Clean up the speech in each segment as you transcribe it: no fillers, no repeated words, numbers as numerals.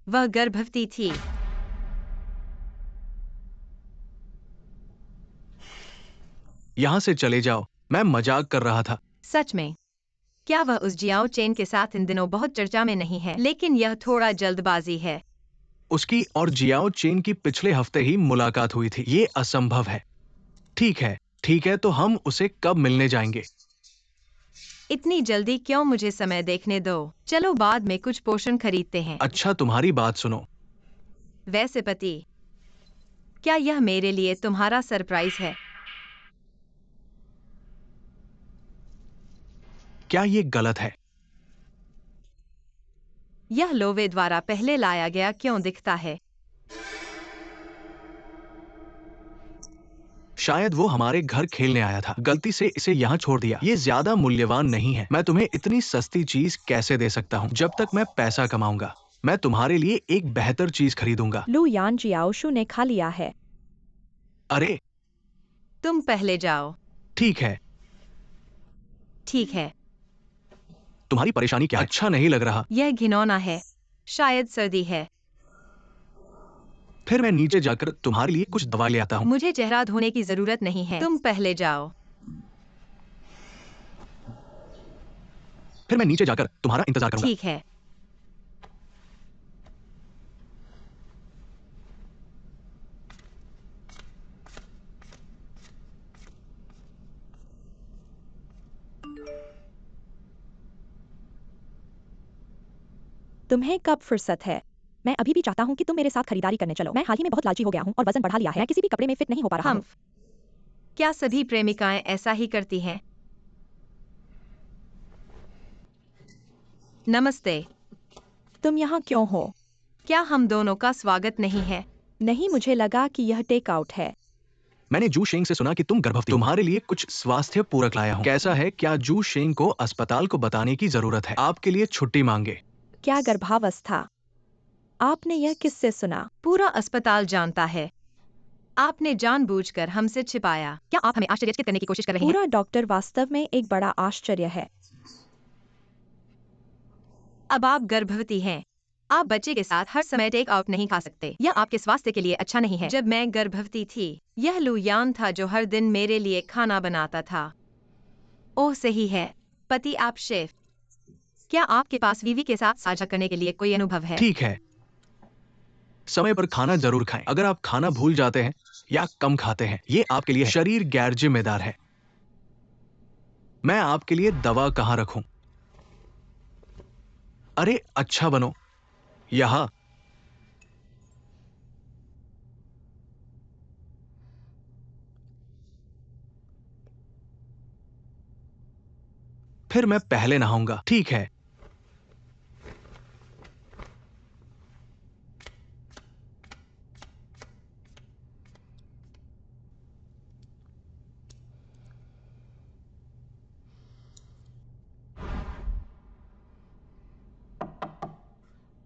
वह गर्भवती थी। यहाँ से चले जाओ, मैं मजाक कर रहा था। सच में? क्या वह उस जियाओ चेन के साथ इन दिनों बहुत चर्चा में नहीं है? लेकिन यह थोड़ा जल्दबाजी है। उसकी और जियाओ चेन की पिछले हफ्ते ही मुलाकात हुई थी। ये असंभव है। ठीक है, तो हम उसे कब मिलने जाएंगे? इतनी जल्दी क्यों? मुझे समय देखने दो। चलो बाद में कुछ पोषण खरीदते हैं। अच्छा, तुम्हारी बात सुनो। वैसे पति, क्या यह मेरे लिए तुम्हारा सरप्राइज है? क्या ये गलत है? यह लोवे द्वारा पहले लाया गया क्यों दिखता है? शायद वो हमारे घर खेलने आया था, गलती से इसे यहाँ छोड़ दिया। ये ज्यादा मूल्यवान नहीं है। मैं तुम्हें इतनी सस्ती चीज कैसे दे सकता हूँ? जब तक मैं पैसा कमाऊंगा, मैं तुम्हारे लिए एक बेहतर चीज खरीदूंगा। लू यान जियाओशु ने खा लिया है। अरे तुम पहले जाओ। ठीक है। ठीक है। तुम्हारी परेशानी क्या है? अच्छा नहीं लग रहा। यह घिनौना है। शायद सर्दी है। फिर मैं नीचे जाकर तुम्हारे लिए कुछ दवा ले आता हूँ। मुझे चेहरा धोने की जरूरत नहीं है। तुम पहले जाओ। फिर मैं नीचे जाकर तुम्हारा इंतजार करूंगा। ठीक है। तुम्हें कब फुर्सत है? मैं अभी भी चाहता हूँ कि तुम मेरे साथ खरीदारी करने चलो। मैं हाल ही में बहुत लालची हो गया हूँ और वजन बढ़ा लिया है। मैं किसी भी कपड़े में फिट नहीं हो पा रहा हूँ। क्या सभी प्रेमिकाएं ऐसा ही करती हैं? नमस्ते। तुम यहाँ क्यों हो? क्या हम दोनों का स्वागत नहीं है? नहीं, मुझे लगा कि यह टेक आउट है। मैंने जू शेंग से सुना कि तुम गर्भवती हो। तुम्हारे लिए कुछ स्वास्थ्य पूरक लाया हूँ। कैसा है? क्या जू शेंग को अस्पताल को बताने की जरूरत है? आपके लिए छुट्टी मांगे। क्या गर्भावस्था? आपने यह किससे सुना? पूरा अस्पताल जानता है। आपने जानबूझकर हमसे छिपाया। क्या आप हमें आश्चर्यचकित करने की कोशिश कर रहे हैं? पूरा डॉक्टर वास्तव में एक बड़ा आश्चर्य है। अब आप गर्भवती हैं। आप बच्चे के साथ हर समय टेक आउट नहीं खा सकते। यह आपके स्वास्थ्य के लिए अच्छा नहीं है। जब मैं गर्भवती थी, यह लू यान था जो हर दिन मेरे लिए खाना बनाता था। ओह सही है। पति, आप शेफ। क्या आपके पास वीवी के साथ साझा करने के लिए कोई अनुभव है? ठीक है, समय पर खाना जरूर खाएं। अगर आप खाना भूल जाते हैं या कम खाते हैं, ये आपके लिए शरीर गैर जिम्मेदार है। मैं आपके लिए दवा कहाँ रखूं? अरे अच्छा बनो। यहाँ। फिर मैं पहले नहाऊंगा। ठीक है।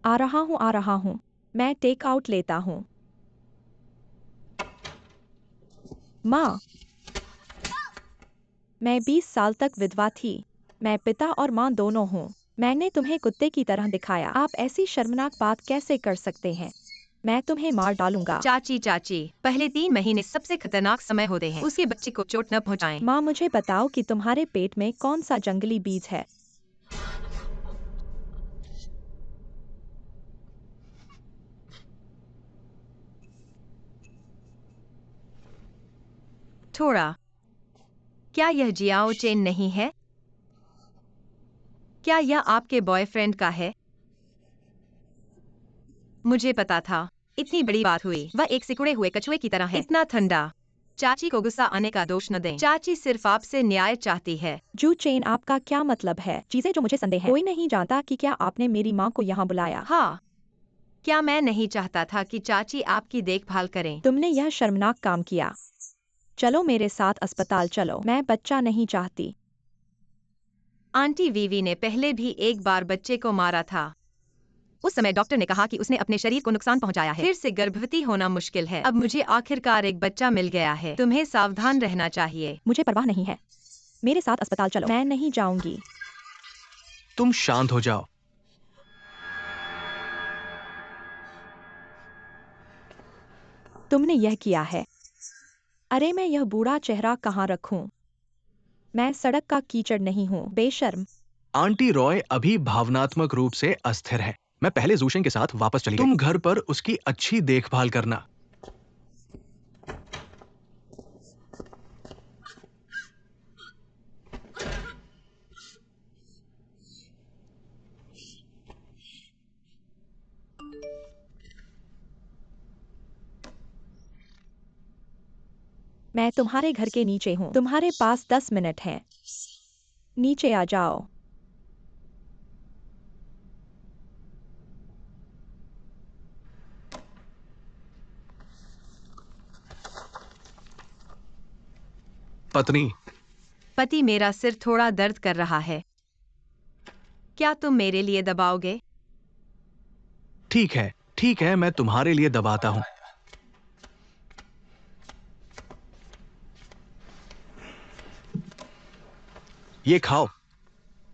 आ रहा हूँ। मैं टेक आउट लेता हूँ। माँ, मैं 20 साल तक विधवा थी। मैं पिता और माँ दोनों हूँ। मैंने तुम्हें कुत्ते की तरह दिखाया। आप ऐसी शर्मनाक बात कैसे कर सकते हैं? मैं तुम्हें मार डालूंगा। चाची, पहले 3 महीने सबसे खतरनाक समय होते हैं। उसके बच्चे को चोट न पहुंचाएं। माँ, मुझे बताओ कि तुम्हारे पेट में कौन सा जंगली बीज है? थोड़ा। क्या यह जियाओ चेन नहीं है? क्या यह आपके बॉयफ्रेंड का है? मुझे पता था। इतनी बड़ी बात हुई। वह एक सिकुड़े हुए कछुए की तरह है। इतना ठंडा। चाची को गुस्सा आने का दोष न दें। चाची सिर्फ आपसे न्याय चाहती है। जू चेन, आपका क्या मतलब है? चीजें जो मुझे संदेह है। कोई नहीं जानता कि क्या आपने मेरी माँ को यहाँ बुलाया। हाँ। क्या मैं नहीं चाहता था कि चाची आपकी देखभाल करें? तुमने यह शर्मनाक काम किया। चलो मेरे साथ अस्पताल चलो। मैं बच्चा नहीं चाहती। आंटी वीवी ने पहले भी एक बार बच्चे को मारा था। उस समय डॉक्टर ने कहा कि उसने अपने शरीर को नुकसान पहुंचाया है। फिर से गर्भवती होना मुश्किल है। अब मुझे आखिरकार एक बच्चा मिल गया है। तुम्हें सावधान रहना चाहिए। मुझे परवाह नहीं है। मेरे साथ अस्पताल चलो। मैं नहीं जाऊंगी। तुम शांत हो जाओ। तुमने यह किया है। अरे मैं यह बूढ़ा चेहरा कहाँ रखूं? मैं सड़क का कीचड़ नहीं हूँ, बेशर्म। आंटी रॉय अभी भावनात्मक रूप से अस्थिर है। मैं पहले जूशेंग के साथ वापस चली गई। तुम घर पर उसकी अच्छी देखभाल करना। मैं तुम्हारे घर के नीचे हूँ। तुम्हारे पास 10 मिनट हैं। नीचे आ जाओ। पत्नी, पति, मेरा सिर थोड़ा दर्द कर रहा है। क्या तुम मेरे लिए दबाओगे? ठीक है, मैं तुम्हारे लिए दबाता हूँ। ये खाओ।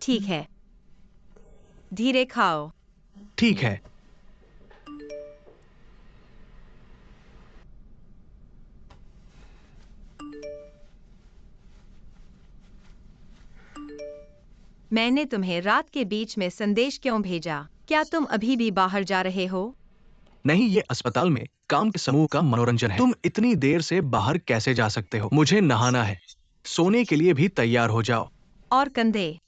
ठीक है। धीरे खाओ। ठीक है। मैंने तुम्हें रात के बीच में संदेश क्यों भेजा? क्या तुम अभी भी बाहर जा रहे हो? नहीं, ये अस्पताल में काम के समूह का मनोरंजन है। तुम इतनी देर से बाहर कैसे जा सकते हो? मुझे नहाना है। सोने के लिए भी तैयार हो जाओ। और कंधे।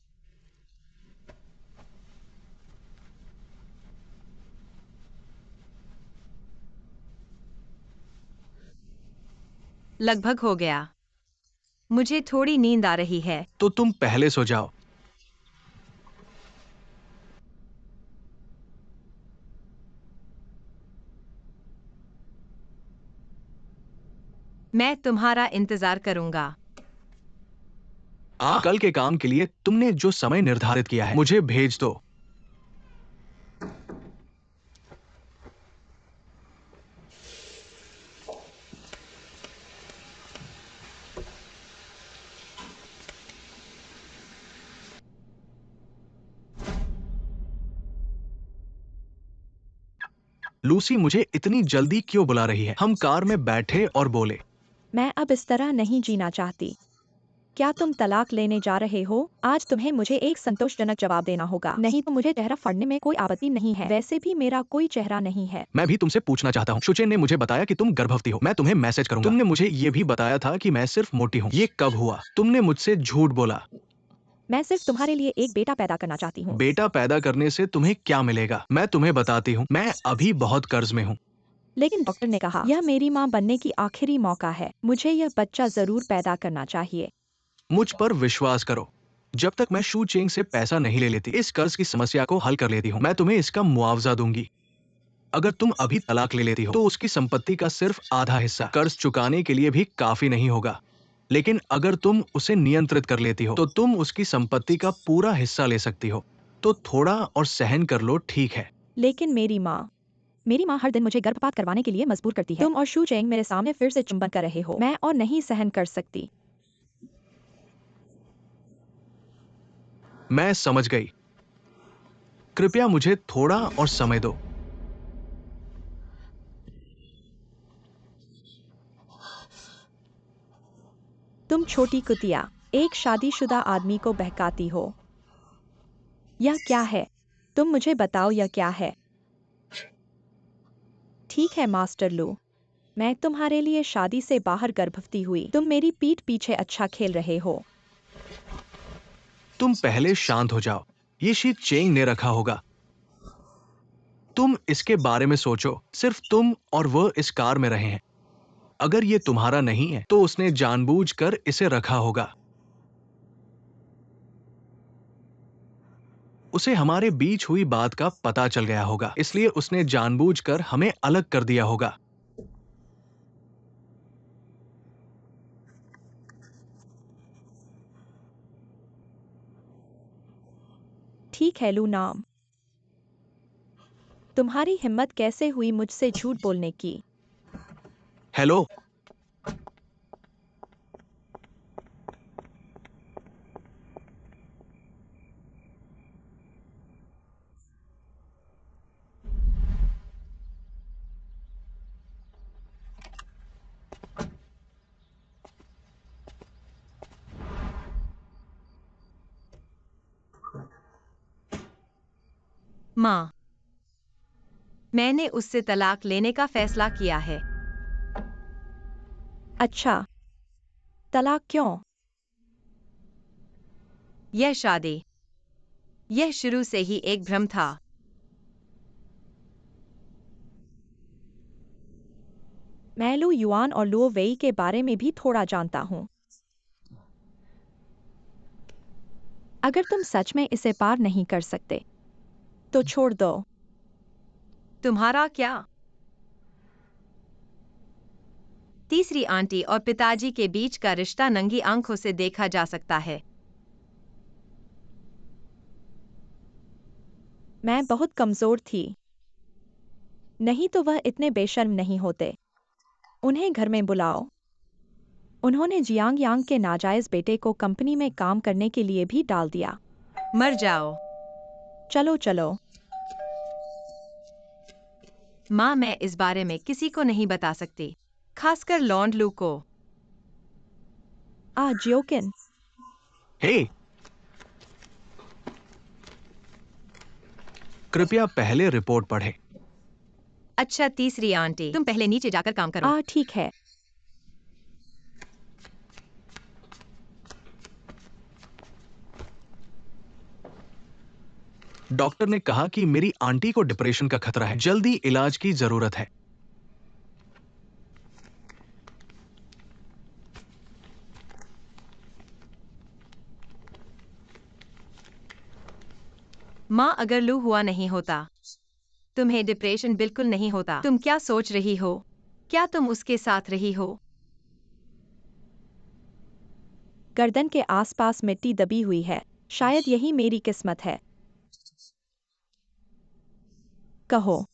लगभग हो गया। मुझे थोड़ी नींद आ रही है। तो तुम पहले सो जाओ। मैं तुम्हारा इंतजार करूंगा। कल के काम के लिए तुमने जो समय निर्धारित किया है, मुझे भेज दो। लूसी मुझे इतनी जल्दी क्यों बुला रही है? हम कार में बैठे और बोले। मैं अब इस तरह नहीं जीना चाहती। क्या तुम तलाक लेने जा रहे हो? आज तुम्हें मुझे एक संतोषजनक जवाब देना होगा, नहीं तो मुझे चेहरा फाड़ने में कोई आपत्ति नहीं है। वैसे भी मेरा कोई चेहरा नहीं है। मैं भी तुमसे पूछना चाहता हूँ। शुचेन ने मुझे बताया कि तुम गर्भवती हो। मैं तुम्हें मैसेज करूंगा। तुमने मुझे ये भी बताया था कि मैं सिर्फ मोटी हूँ। ये कब हुआ? तुमने मुझसे झूठ बोला। मैं सिर्फ तुम्हारे लिए एक बेटा पैदा करना चाहती हूँ। बेटा पैदा करने से तुम्हें क्या मिलेगा? मैं तुम्हें बताती हूँ, मैं अभी बहुत कर्ज में हूँ। लेकिन डॉक्टर ने कहा यह मेरी माँ बनने की आखिरी मौका है। मुझे यह बच्चा जरूर पैदा करना चाहिए। मुझ पर विश्वास करो। जब तक मैं शू चेंग से पैसा नहीं ले लेती, इस कर्ज की समस्या को हल कर लेती हूँ। मैं तुम्हें इसका मुआवजा दूंगी। अगर तुम अभी तलाक ले लेती हो तो उसकी संपत्ति का सिर्फ आधा हिस्सा कर्ज चुकाने के लिए भी काफी नहीं होगा। लेकिन अगर तुम उसे नियंत्रित कर लेती हो तो तुम उसकी संपत्ति का पूरा हिस्सा ले सकती हो। तो थोड़ा और सहन कर लो, ठीक है? लेकिन मेरी माँ हर दिन मुझे गर्भपात करवाने के लिए मजबूर करती है। तुम और शू चेंग मेरे सामने फिर से चुंबन कर रहे हो। मैं और नहीं सहन कर सकती। मैं समझ गई। कृपया मुझे थोड़ा और समय दो। तुम छोटी कुतिया, एक शादीशुदा आदमी को बहकाती हो। यह क्या है? तुम मुझे बताओ यह क्या है? ठीक है मास्टर लू, मैं तुम्हारे लिए शादी से बाहर गर्भवती हुई। तुम मेरी पीठ पीछे अच्छा खेल रहे हो। तुम पहले शांत हो जाओ। ये शीट चेंग ने रखा होगा। तुम इसके बारे में सोचो। सिर्फ तुम और वह इस कार में रहे हैं। अगर ये तुम्हारा नहीं है तो उसने जानबूझकर इसे रखा होगा। उसे हमारे बीच हुई बात का पता चल गया होगा, इसलिए उसने जानबूझकर हमें अलग कर दिया होगा। ठीक है लू नाम, तुम्हारी हिम्मत कैसे हुई मुझसे झूठ बोलने की? हेलो। माँ, मैंने उससे तलाक लेने का फैसला किया है। अच्छा, तलाक क्यों? यह शादी, यह शुरू से ही एक भ्रम था। मैं लू युआन और लुओ वेई के बारे में भी थोड़ा जानता हूँ। अगर तुम सच में इसे पार नहीं कर सकते, तो छोड़ दो। तुम्हारा क्या? तीसरी आंटी और पिताजी के बीच का रिश्ता नंगी आंखों से देखा जा सकता है। मैं बहुत कमजोर थी, नहीं तो वह इतने बेशर्म नहीं होते। उन्हें घर में बुलाओ। उन्होंने जियांग यांग के नाजायज बेटे को कंपनी में काम करने के लिए भी डाल दिया। मर जाओ। चलो चलो। माँ, मैं इस बारे में किसी को नहीं बता सकती, खासकर लॉन्ड लू को। जियोकिन, हे, कृपया पहले रिपोर्ट पढ़ें। अच्छा तीसरी आंटी, तुम पहले नीचे जाकर काम करो। ठीक है। डॉक्टर ने कहा कि मेरी आंटी को डिप्रेशन का खतरा है, जल्दी इलाज की जरूरत है। माँ, अगर लू हुआ नहीं होता, तुम्हें डिप्रेशन बिल्कुल नहीं होता। तुम क्या सोच रही हो? क्या तुम उसके साथ रही हो? गर्दन के आसपास मिट्टी दबी हुई है। शायद यही मेरी किस्मत है। कहो,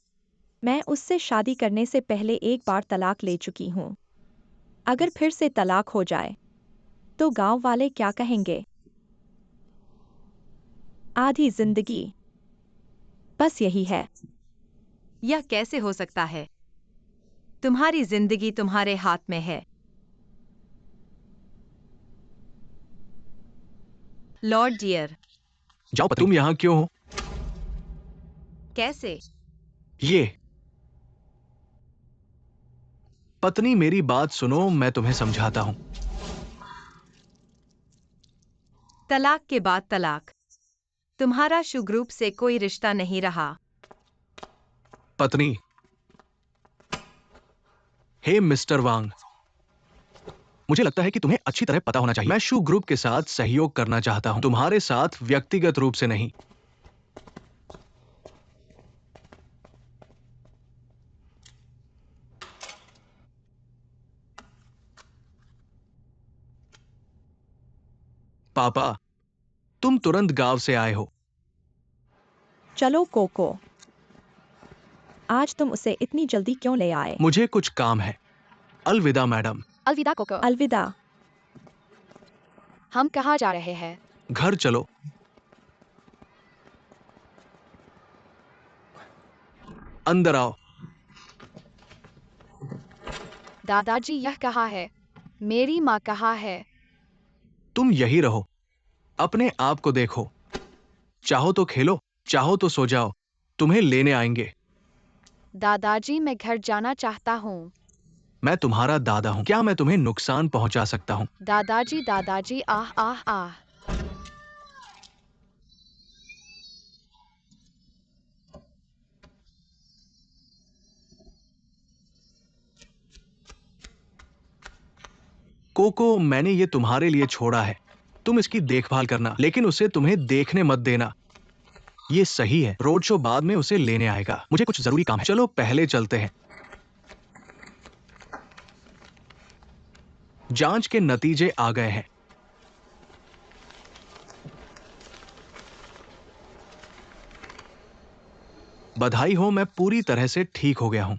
मैं उससे शादी करने से पहले एक बार तलाक ले चुकी हूँ। अगर फिर से तलाक हो जाए, तो गांव वाले क्या कहेंगे? आधी जिंदगी, बस यही है। यह कैसे हो सकता है? तुम्हारी जिंदगी तुम्हारे हाथ में है। Lord dear. जाओ, तुम यहाँ क्यों हो? कैसे? ये पत्नी, मेरी बात सुनो, मैं तुम्हें समझाता हूं। तलाक के बाद तलाक। तुम्हारा शुग्रूप से कोई रिश्ता नहीं रहा। पत्नी, हे मिस्टर वांग, मुझे लगता है कि तुम्हें अच्छी तरह पता होना चाहिए। मैं शू ग्रुप के साथ सहयोग करना चाहता हूं, तुम्हारे साथ व्यक्तिगत रूप से नहीं। पापा, तुम तुरंत गांव से आए हो। चलो कोको, आज तुम उसे इतनी जल्दी क्यों ले आए? मुझे कुछ काम है। अलविदा मैडम। अलविदा कोको। अलविदा। हम कहाँ जा रहे हैं? घर चलो। अंदर आओ। दादाजी यह कहाँ है? मेरी माँ कहाँ है? तुम यही रहो, अपने आप को देखो। चाहो तो खेलो, चाहो तो सो जाओ, तुम्हें लेने आएंगे। दादाजी मैं घर जाना चाहता हूँ। मैं तुम्हारा दादा हूं, क्या मैं तुम्हें नुकसान पहुंचा सकता हूं? दादाजी दादाजी आह आह आह। कोको, मैंने ये तुम्हारे लिए छोड़ा है, तुम इसकी देखभाल करना, लेकिन उसे तुम्हें देखने मत देना। ये सही है, रोड शो बाद में उसे लेने आएगा। मुझे कुछ जरूरी काम है, चलो पहले चलते हैं। जांच के नतीजे आ गए हैं। बधाई हो, मैं पूरी तरह से ठीक हो गया हूं।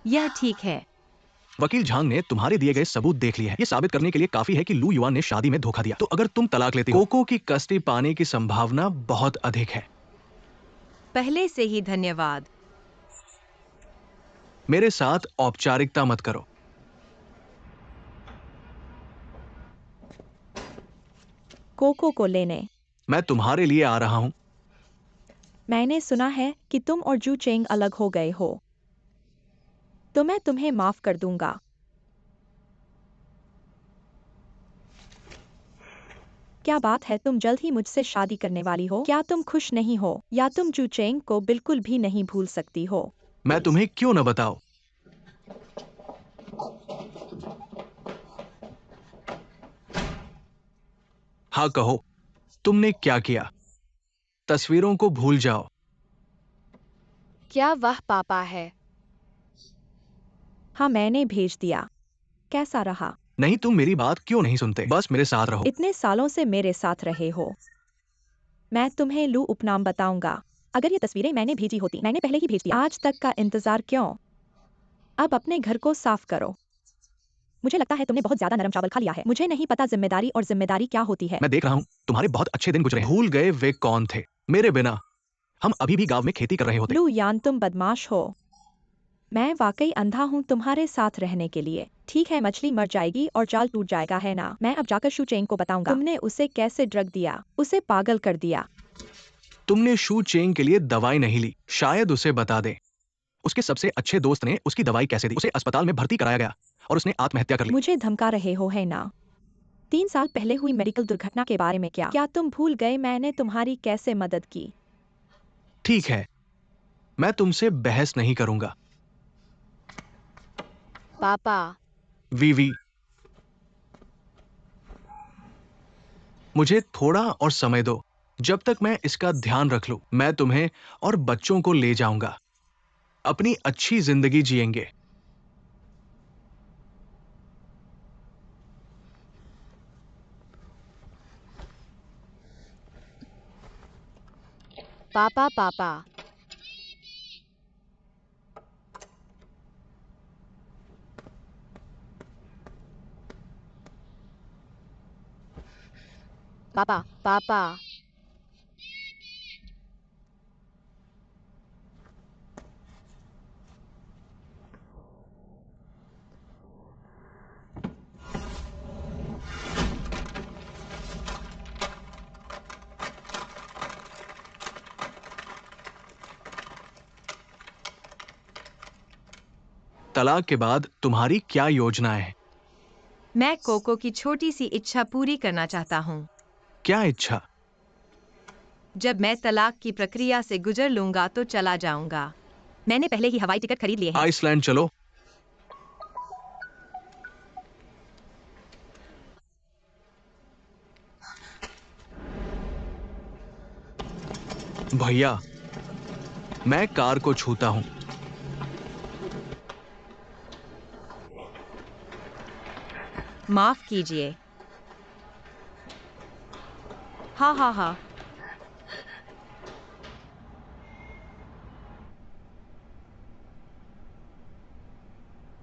यह ठीक है। वकील झांग ने तुम्हारे दिए गए सबूत देख लिए हैं। ये साबित करने के लिए काफी है कि लू युआन ने शादी में धोखा दिया। तो अगर तुम तलाक लेती हो, कोको की कस्टडी पाने की संभावना बहुत अधिक है। पहले से ही धन्यवाद। मेरे साथ औपचारिकता मत करो। कोको को लेने। मैं तुम्हारे लिए आ रहा हूं। मैंने सुना है कि तुम और जू चेंग अलग हो गए हो, तो मैं तुम्हें माफ कर दूंगा। क्या बात है, तुम जल्द ही मुझसे शादी करने वाली हो? क्या तुम खुश नहीं हो, या तुम जू चेंग को बिल्कुल भी नहीं भूल सकती हो? मैं तुम्हें क्यों न बताऊं? हाँ कहो, तुमने क्या किया? तस्वीरों को भूल जाओ। क्या वह पापा है? हाँ, मैंने भेज दिया। कैसा रहा? नहीं, तुम मेरी बात क्यों नहीं सुनते? बस मेरे साथ रहो। इतने सालों से मेरे साथ रहे हो। मैं तुम्हें लू उपनाम बताऊंगा। अगर ये तस्वीरें मैंने भेजी होती, मैंने पहले ही भेज दिया। आज तक का इंतजार क्यों? अब अपने घर को साफ करो। मुझे लगता है तुमने बहुत ज्यादा नरम चावल खा लिया है। मुझे नहीं पता जिम्मेदारी और जिम्मेदारी क्या होती है। मैं देख रहा हूँ तुम्हारे बहुत अच्छे दिन गुजरे हैं। भूल गए वे कौन थे? मेरे बिना हम अभी भी गांव में खेती कर रहे होते। लू यान, तुम बदमाश हो। मैं वाकई अंधा हूँ तुम्हारे साथ रहने के लिए। ठीक है, मछली मर जाएगी और जाल टूट जाएगा, है ना? मैं अब जाकर शू चेंग को बताऊंगा। तुमने उसे कैसे ड्रग दिया, उसे पागल कर दिया। तुमने शू चेंग के लिए दवाई नहीं ली, शायद उसे बता दे। उसके सबसे अच्छे दोस्त ने उसकी दवाई कैसे दी? उसे अस्पताल में भर्ती कराया गया और उसने आत्महत्या कर ली। मुझे धमका रहे हो, है ना? 3 साल पहले हुई मेडिकल दुर्घटना के बारे में क्या तुम भूल गए मैंने तुम्हारी कैसे मदद की? ठीक है, मैं तुमसे बहस नहीं करूंगा। पापा, वीवी, मुझे थोड़ा और समय दो। जब तक मैं इसका ध्यान रख लूं, मैं तुम्हें और बच्चों को ले जाऊंगा। अपनी अच्छी जिंदगी जिएंगे। पापा, पापा। पापा, पापा। तलाक के बाद तुम्हारी क्या योजनाएं हैं? मैं कोको की छोटी सी इच्छा पूरी करना चाहता हूँ। क्या इच्छा? जब मैं तलाक की प्रक्रिया से गुजर लूंगा तो चला जाऊंगा। मैंने पहले ही हवाई टिकट खरीद लिए हैं। आइसलैंड चलो। भैया, मैं कार को छूता हूं। माफ कीजिए। हाँ हाँ हाँ।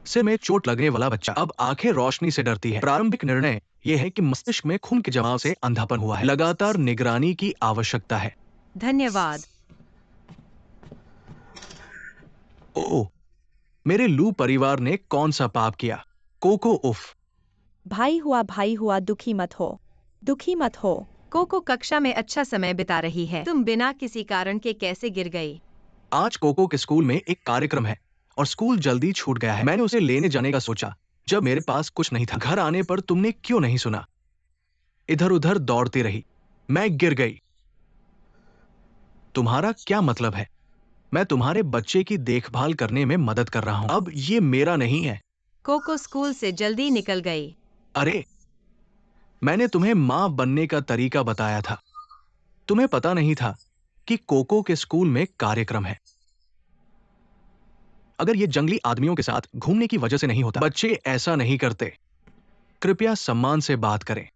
सिर में चोट लगने वाला बच्चा अब आंखें रोशनी से डरती है। प्रारंभिक निर्णय यह है कि मस्तिष्क में खून के जमाव से अंधापन हुआ है। लगातार निगरानी की आवश्यकता है। धन्यवाद। ओह, मेरे लू परिवार ने कौन सा पाप किया? कोको, उफ। भाई हुआ, दुखी मत हो। दुखी मत हो। कोको कक्षा में अच्छा समय बिता रही है। तुम बिना किसी कारण के कैसे गिर गई? आज कोको के स्कूल में एक कार्यक्रम है और स्कूल जल्दी छूट गया है। मैंने उसे लेने जाने का सोचा जब मेरे पास कुछ नहीं था। घर आने पर तुमने क्यों नहीं सुना? इधर उधर दौड़ती रही। मैं गिर गई। तुम्हारा क्या मतलब है? मैं तुम्हारे बच्चे की देखभाल करने में मदद कर रहा हूं। अब ये मेरा नहीं है। कोको स्कूल से जल्दी निकल गई। अरे, मैंने तुम्हें मां बनने का तरीका बताया था। तुम्हें पता नहीं था कि कोको के स्कूल में कार्यक्रम है। अगर ये जंगली आदमियों के साथ घूमने की वजह से नहीं होता, बच्चे ऐसा नहीं करते। कृपया सम्मान से बात करें।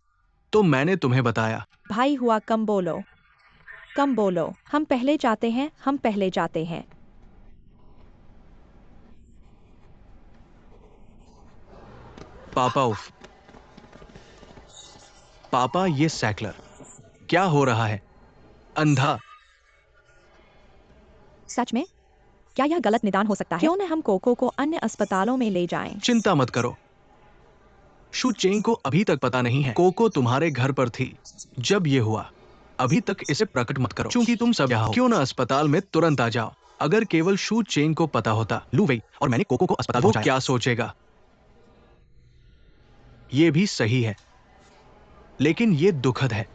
तो मैंने तुम्हें बताया। भाई हुआ, कम बोलो। कम बोलो। हम पहले जाते हैं, हम पहले जाते हैं। पापा, उफ। पापा, ये सैकलर क्या हो रहा है? अंधा। सच में? क्या यह गलत निदान हो सकता है? क्यों न हम कोको को अन्य अस्पतालों में ले जाएं? चिंता मत करो। शू चेंग को अभी तक पता नहीं है। कोको तुम्हारे घर पर थी जब ये हुआ। अभी तक इसे प्रकट मत करो, क्योंकि तुम सब यहाँ हो। क्यों ना अस्पताल में तुरंत आ जाओ। अगर केवल शू चेंग को पता होता लू वेई और मैंने कोको को अस्पताल पहुंचाया, वो क्या सोचेगा? ये भी सही है, लेकिन ये दुखद है।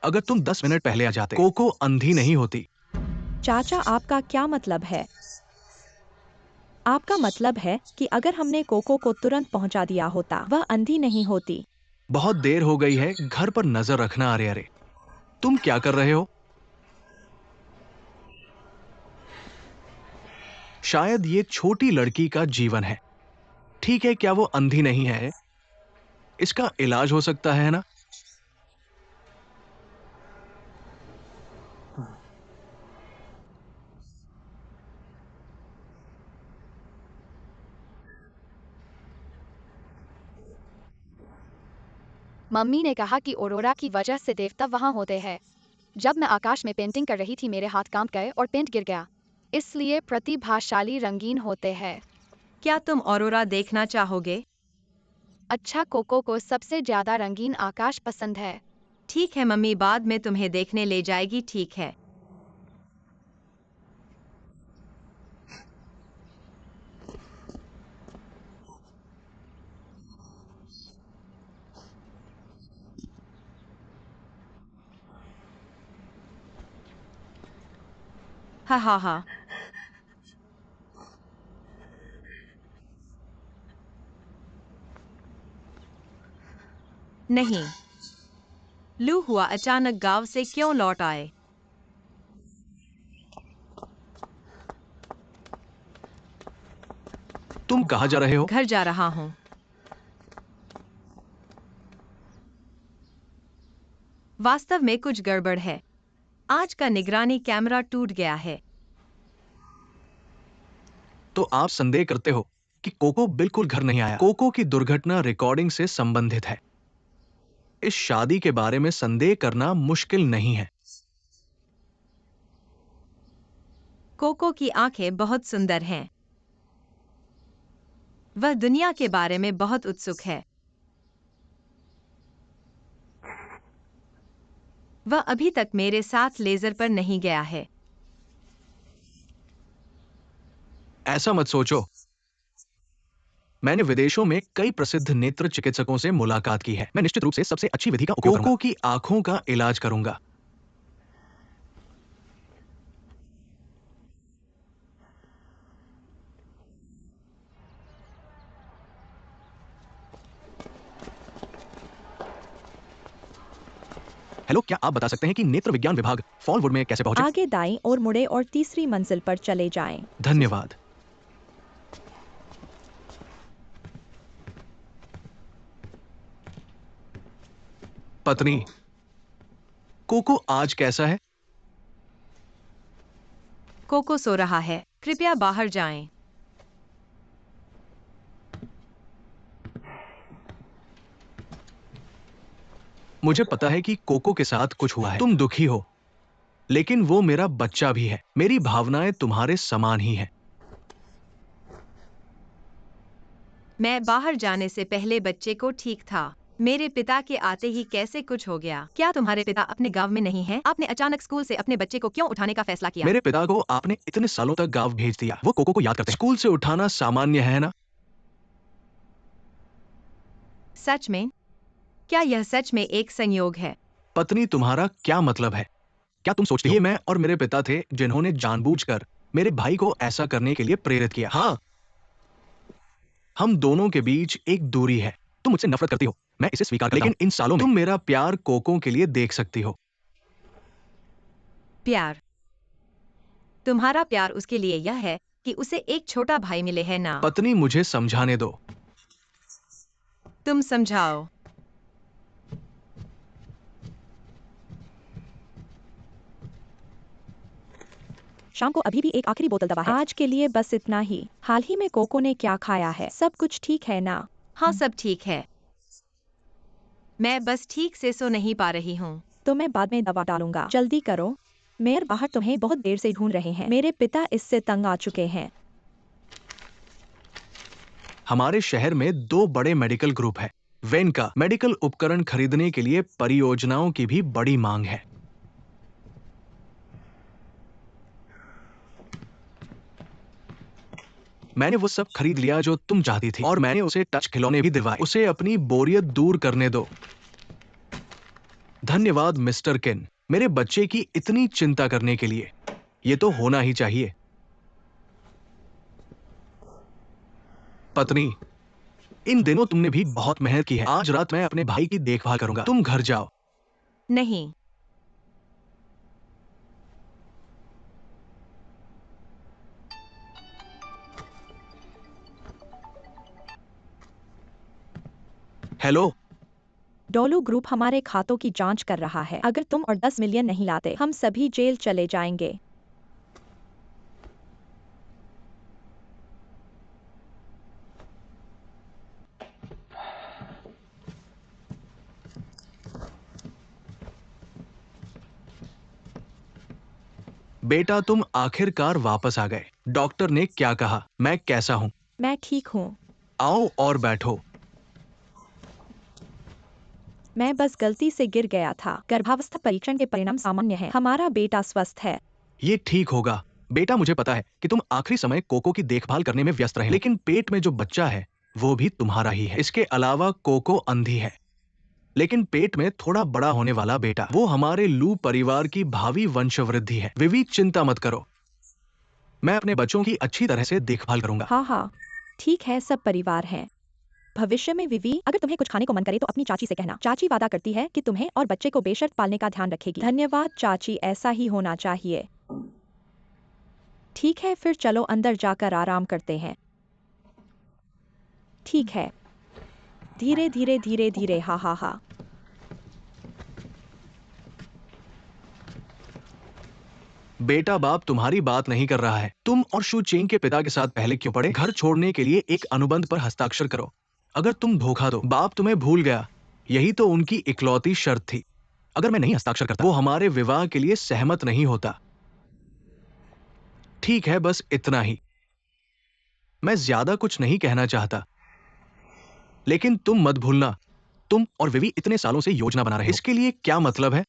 अगर तुम 10 मिनट पहले आ जाते, कोको अंधी नहीं होती। चाचा, आपका क्या मतलब है? आपका मतलब है कि अगर हमने कोको को तुरंत पहुंचा दिया होता, वह अंधी नहीं होती। बहुत देर हो गई है, घर पर नजर रखना। अरे अरे, तुम क्या कर रहे हो? शायद ये छोटी लड़की का जीवन है। ठीक है, क्या वो अंधी नहीं है? इसका इलाज हो सकता है ना? मम्मी ने कहा कि ऑरोरा की वजह से देवता वहां होते हैं। जब मैं आकाश में पेंटिंग कर रही थी, मेरे हाथ कांप गए और पेंट गिर गया। इसलिए प्रतिभाशाली रंगीन होते हैं। क्या तुम ऑरोरा देखना चाहोगे? अच्छा, कोको को सबसे ज्यादा रंगीन आकाश पसंद है। ठीक है मम्मी, बाद में तुम्हें देखने ले जाएगी, ठीक है? हा हा हा। नहीं, लू हुआ अचानक गांव से क्यों लौट आए? तुम कहाँ जा रहे हो? घर जा रहा हूँ। वास्तव में कुछ गड़बड़ है। आज का निगरानी कैमरा टूट गया है। तो आप संदेह करते हो कि कोको बिल्कुल घर नहीं आया। कोको की दुर्घटना रिकॉर्डिंग से संबंधित है। इस शादी के बारे में संदेह करना मुश्किल नहीं है। कोको की आंखें बहुत सुंदर हैं। वह दुनिया के बारे में बहुत उत्सुक है। वह अभी तक मेरे साथ लेजर पर नहीं गया है। ऐसा मत सोचो। मैंने विदेशों में कई प्रसिद्ध नेत्र चिकित्सकों से मुलाकात की है। मैं निश्चित रूप से सबसे अच्छी विधि का उपयोग करूंगा। कोको की आंखों का इलाज करूंगा। हेलो, क्या आप बता सकते हैं कि नेत्र विज्ञान विभाग फॉलवुड में कैसे पहुंचे? आगे दाईं ओर मुड़े और तीसरी मंजिल पर चले जाएं। धन्यवाद। पत्नी, कोको आज कैसा है? कोको सो रहा है। कृपया बाहर जाएं। मुझे पता है कि कोको के साथ कुछ हुआ है। तुम दुखी हो, लेकिन वो मेरा बच्चा भी है। मेरी भावनाएं तुम्हारे समान ही हैं। मैं बाहर जाने से पहले बच्चे को ठीक था। मेरे पिता के आते ही कैसे कुछ हो गया। क्या तुम्हारे पिता अपने गांव में नहीं हैं? आपने अचानक स्कूल से अपने बच्चे को क्यों उठाने का फैसला किया? मेरे पिता को आपने इतने सालों तक गांव भेज दिया। वो कोको को याद करते हैं। स्कूल से उठाना सामान्य है ना? सच में? क्या यह सच में एक संयोग है? पत्नी, तुम्हारा क्या मतलब है? क्या तुम सोचती हो ये मैं और मेरे पिता थे जिन्होंने जानबूझकर मेरे भाई को ऐसा करने के लिए प्रेरित किया? हाँ, हम दोनों के बीच एक दूरी है। तुम मुझसे नफरत करती हो, मैं इसे स्वीकार करता हूं। लेकिन इन सालों में तुम मेरा प्यार कोको के लिए देख सकती हो। प्यार? तुम्हारा प्यार उसके लिए यह है कि उसे एक छोटा भाई मिले है ना? पत्नी, मुझे समझाने दो। तुम समझाओ। शाम को अभी भी एक आखिरी बोतल दवा है। आज के लिए बस इतना ही। हाल ही में कोको ने क्या खाया है? सब कुछ ठीक है ना? हाँ, सब ठीक है। मैं बस ठीक से सो नहीं पा रही हूँ। तो मैं बाद में दवा डालूंगा। जल्दी करो, मेयर बाहर तुम्हें बहुत देर से ढूंढ रहे हैं। मेरे पिता इससे तंग आ चुके हैं। हमारे शहर में 2 बड़े मेडिकल ग्रुप है। वेन का मेडिकल उपकरण खरीदने के लिए परियोजनाओं की भी बड़ी मांग है। मैंने वो सब खरीद लिया जो तुम चाहती थी और मैंने उसे टच खिलौने भी दिलवाए। उसे अपनी बोरियत दूर करने दो। धन्यवाद मिस्टर किन, मेरे बच्चे की इतनी चिंता करने के लिए। ये तो होना ही चाहिए। पत्नी, इन दिनों तुमने भी बहुत मेहनत की है। आज रात मैं अपने भाई की देखभाल करूंगा। तुम घर जाओ। नहीं। हेलो। डोलू ग्रुप हमारे खातों की जांच कर रहा है। अगर तुम और 10 मिलियन नहीं लाते हम सभी जेल चले जाएंगे। बेटा, तुम आखिरकार वापस आ गए। डॉक्टर ने क्या कहा? मैं कैसा हूं? मैं ठीक हूँ। आओ और बैठो। मैं बस गलती से गिर गया था। गर्भावस्था परीक्षण के परिणाम सामान्य हैं। हमारा बेटा स्वस्थ है। ये ठीक होगा। बेटा, मुझे पता है कि तुम आखिरी समय कोको की देखभाल करने में व्यस्त रहे, लेकिन पेट में जो बच्चा है वो भी तुम्हारा ही है। इसके अलावा कोको अंधी है, लेकिन पेट में थोड़ा बड़ा होने वाला बेटा, वो हमारे लू परिवार की भावी वंशवृद्धि है। विवी, चिंता मत करो, मैं अपने बच्चों की अच्छी तरह से देखभाल करूंगा। हाँ हाँ, ठीक है, सब परिवार हैं। भविष्य में विवी, अगर तुम्हें कुछ खाने को मन करे तो अपनी चाची से कहना। चाची वादा करती है कि तुम्हें और बच्चे को बेशर्त पालने का ध्यान रखेगी। धन्यवाद चाची, ऐसा ही होना चाहिए। ठीक है, फिर चलो अंदर जाकर आराम करते हैं। ठीक है। धीरे धीरे धीरे धीरे, हा हा हा। बेटा, बाप तुम्हारी बात नहीं कर रहा है। तुम और शू चेंग के पिता के साथ पहले क्यों पड़े? घर छोड़ने के लिए एक अनुबंध पर हस्ताक्षर करो। अगर तुम धोखा दो, बाप तुम्हें भूल गया। यही तो उनकी इकलौती शर्त थी। अगर मैं नहीं हस्ताक्षर करता, वो हमारे विवाह के लिए सहमत नहीं होता। ठीक है, बस इतना ही। मैं ज्यादा कुछ नहीं कहना चाहता, लेकिन तुम मत भूलना, तुम और वेवी इतने सालों से योजना बना रहे हो। इसके लिए क्या मतलब है?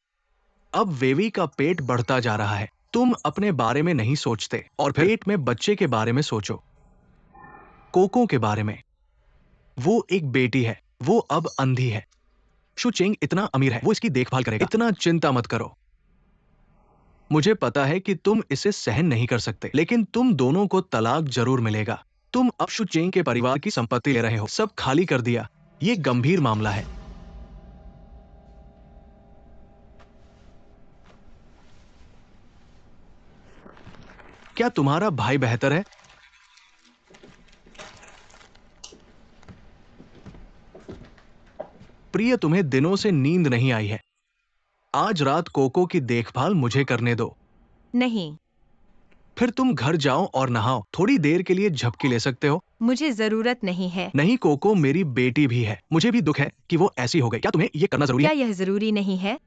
अब वेवी का पेट बढ़ता जा रहा है। तुम अपने बारे में नहीं सोचते और फिर पेट में बच्चे के बारे में सोचो, कोको के बारे में। वो एक बेटी है, वो अब अंधी है। शू चेंग इतना अमीर है, वो इसकी देखभाल करेगा। इतना चिंता मत करो। मुझे पता है कि तुम इसे सहन नहीं कर सकते, लेकिन तुम दोनों को तलाक जरूर मिलेगा। तुम अब शू चेंग के परिवार की संपत्ति ले रहे हो, सब खाली कर दिया। ये गंभीर मामला है। क्या तुम्हारा भाई बेहतर है? प्रिय, तुम्हें दिनों से नींद नहीं आई है। आज रात कोको की देखभाल मुझे करने दो। नहीं, फिर तुम घर जाओ और नहाओ। थोड़ी देर के लिए झपकी ले सकते हो। मुझे जरूरत नहीं है। नहीं, कोको मेरी बेटी भी है। मुझे भी दुख है कि वो ऐसी हो गई। क्या तुम्हें ये करना जरूरी क्या है? यह जरूरी नहीं है?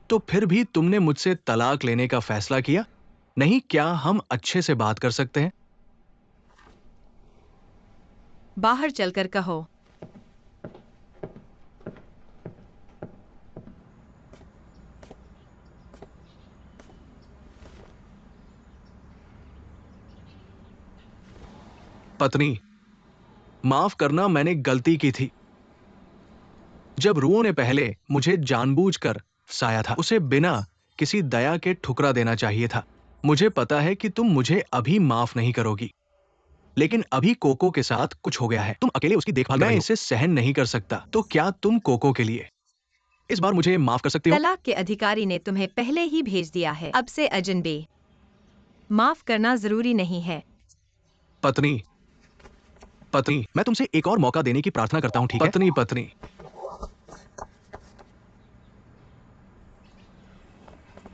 तो फिर भी तुमने मुझसे तलाक लेने का फैसला किया? नहीं, क्या हम अच्छे से बात कर सकते हैं? बाहर चलकर कहो। पत्नी, माफ करना, मैंने गलती की थी। जब रुओ ने पहले मुझे जानबूझकर फंसाया था, उसे बिना किसी दया के ठुकरा देना चाहिए था। मुझे पता है कि तुम मुझे अभी माफ नहीं करोगी, लेकिन अभी कोको के साथ कुछ हो गया है। तुम अकेले उसकी देखभाल कर रही हो। मैं इसे सहन नहीं कर सकता। तो क्या तुम कोको के लिए इस बार मुझे माफ कर सकती हो? तलाक के अधिकारी ने तुम्हें पहले ही भेज दिया है। अब से अजनबी। माफ करना जरूरी नहीं है। पत्नी, पत्नी, मैं तुमसे एक और मौका देने की प्रार्थना करता हूं, ठीक है? पत्नी, पत्नी,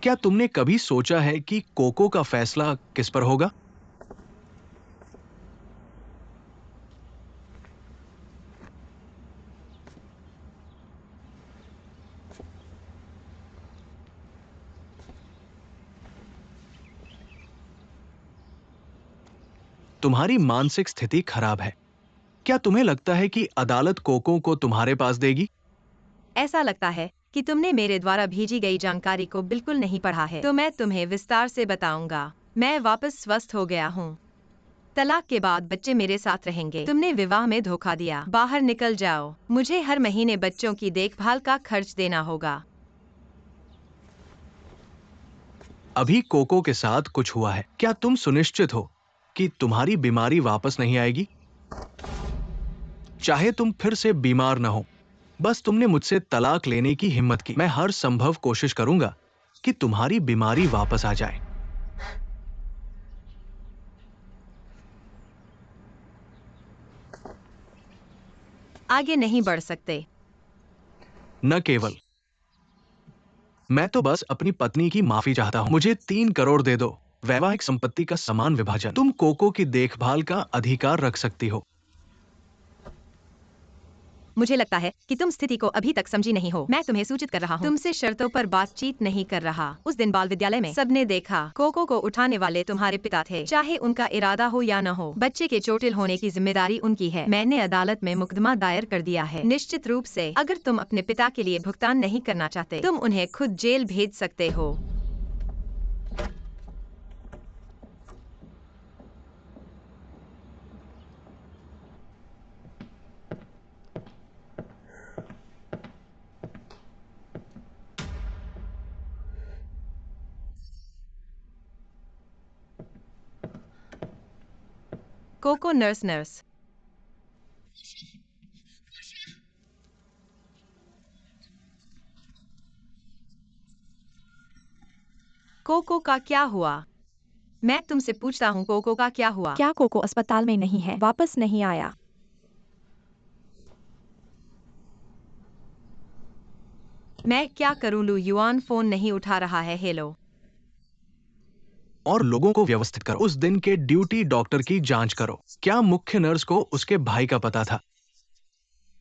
क्या तुमने कभी सोचा है कि कोको का फैसला किस पर होगा? तुम्हारी मानसिक स्थिति खराब है। क्या तुम्हें लगता है कि अदालत कोको को तुम्हारे पास देगी? ऐसा लगता है कि तुमने मेरे द्वारा भेजी गई जानकारी को बिल्कुल नहीं पढ़ा है, तो मैं तुम्हें विस्तार से बताऊंगा। मैं वापस स्वस्थ हो गया हूँ। तलाक के बाद बच्चे मेरे साथ रहेंगे। तुमने विवाह में धोखा दिया। बाहर निकल जाओ। मुझे हर महीने बच्चों की देखभाल का खर्च देना होगा। अभी कोको के साथ कुछ हुआ है। क्या तुम सुनिश्चित हो कि तुम्हारी बीमारी वापस नहीं आएगी? चाहे तुम फिर से बीमार न हो, बस तुमने मुझसे तलाक लेने की हिम्मत की। मैं हर संभव कोशिश करूंगा कि तुम्हारी बीमारी वापस आ जाए। आगे नहीं बढ़ सकते। न केवल मैं तो बस अपनी पत्नी की माफी चाहता हूं। मुझे 3 करोड़ दे दो। वैवाहिक संपत्ति का समान विभाजन। तुम कोको की देखभाल का अधिकार रख सकती हो। मुझे लगता है कि तुम स्थिति को अभी तक समझी नहीं हो। मैं तुम्हें सूचित कर रहा हूँ। तुमसे शर्तों पर बातचीत नहीं कर रहा। उस दिन बाल विद्यालय में सबने देखा कोको को उठाने वाले तुम्हारे पिता थे, चाहे उनका इरादा हो या न हो। बच्चे के चोटिल होने की जिम्मेदारी उनकी है। मैंने अदालत में मुकदमा दायर कर दिया है। निश्चित रूप से अगर तुम अपने पिता के लिए भुगतान नहीं करना चाहते, तुम उन्हें खुद जेल भेज सकते हो। Cocoa nurse. कोको का क्या हुआ? मैं तुमसे पूछता हूँ, कोको का क्या हुआ? क्या कोको अस्पताल में नहीं है? वापस नहीं आया? मैं क्या करूँ? लू युआन फोन नहीं उठा रहा है। हेलो। और लोगों को व्यवस्थित करो। उस दिन के ड्यूटी डॉक्टर की जांच करो। क्या मुख्य नर्स को उसके भाई का पता था?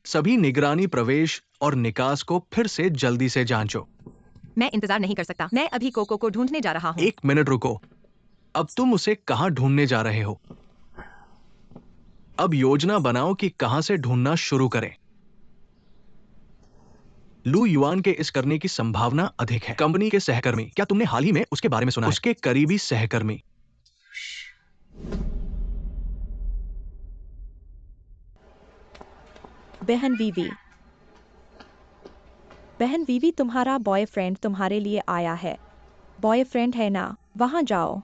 सभी निगरानी प्रवेश और निकास को फिर से जल्दी से जांचो। मैं इंतजार नहीं कर सकता। मैं अभी कोको को ढूंढने जा रहा हूँ। 1 मिनट रुको। अब तुम उसे कहां ढूंढने जा रहे हो? अब योजना बनाओ कि कहां से ढूंढना शुरू करें। लू युआन के इस करने की संभावना अधिक है। कंपनी के सहकर्मी। क्या तुमने हाल ही में उसके बारे में सुना है? उसके करीबी सहकर्मी। बहन वीवी, तुम्हारा बॉयफ्रेंड तुम्हारे लिए आया है। बॉयफ्रेंड है ना? वहां जाओ।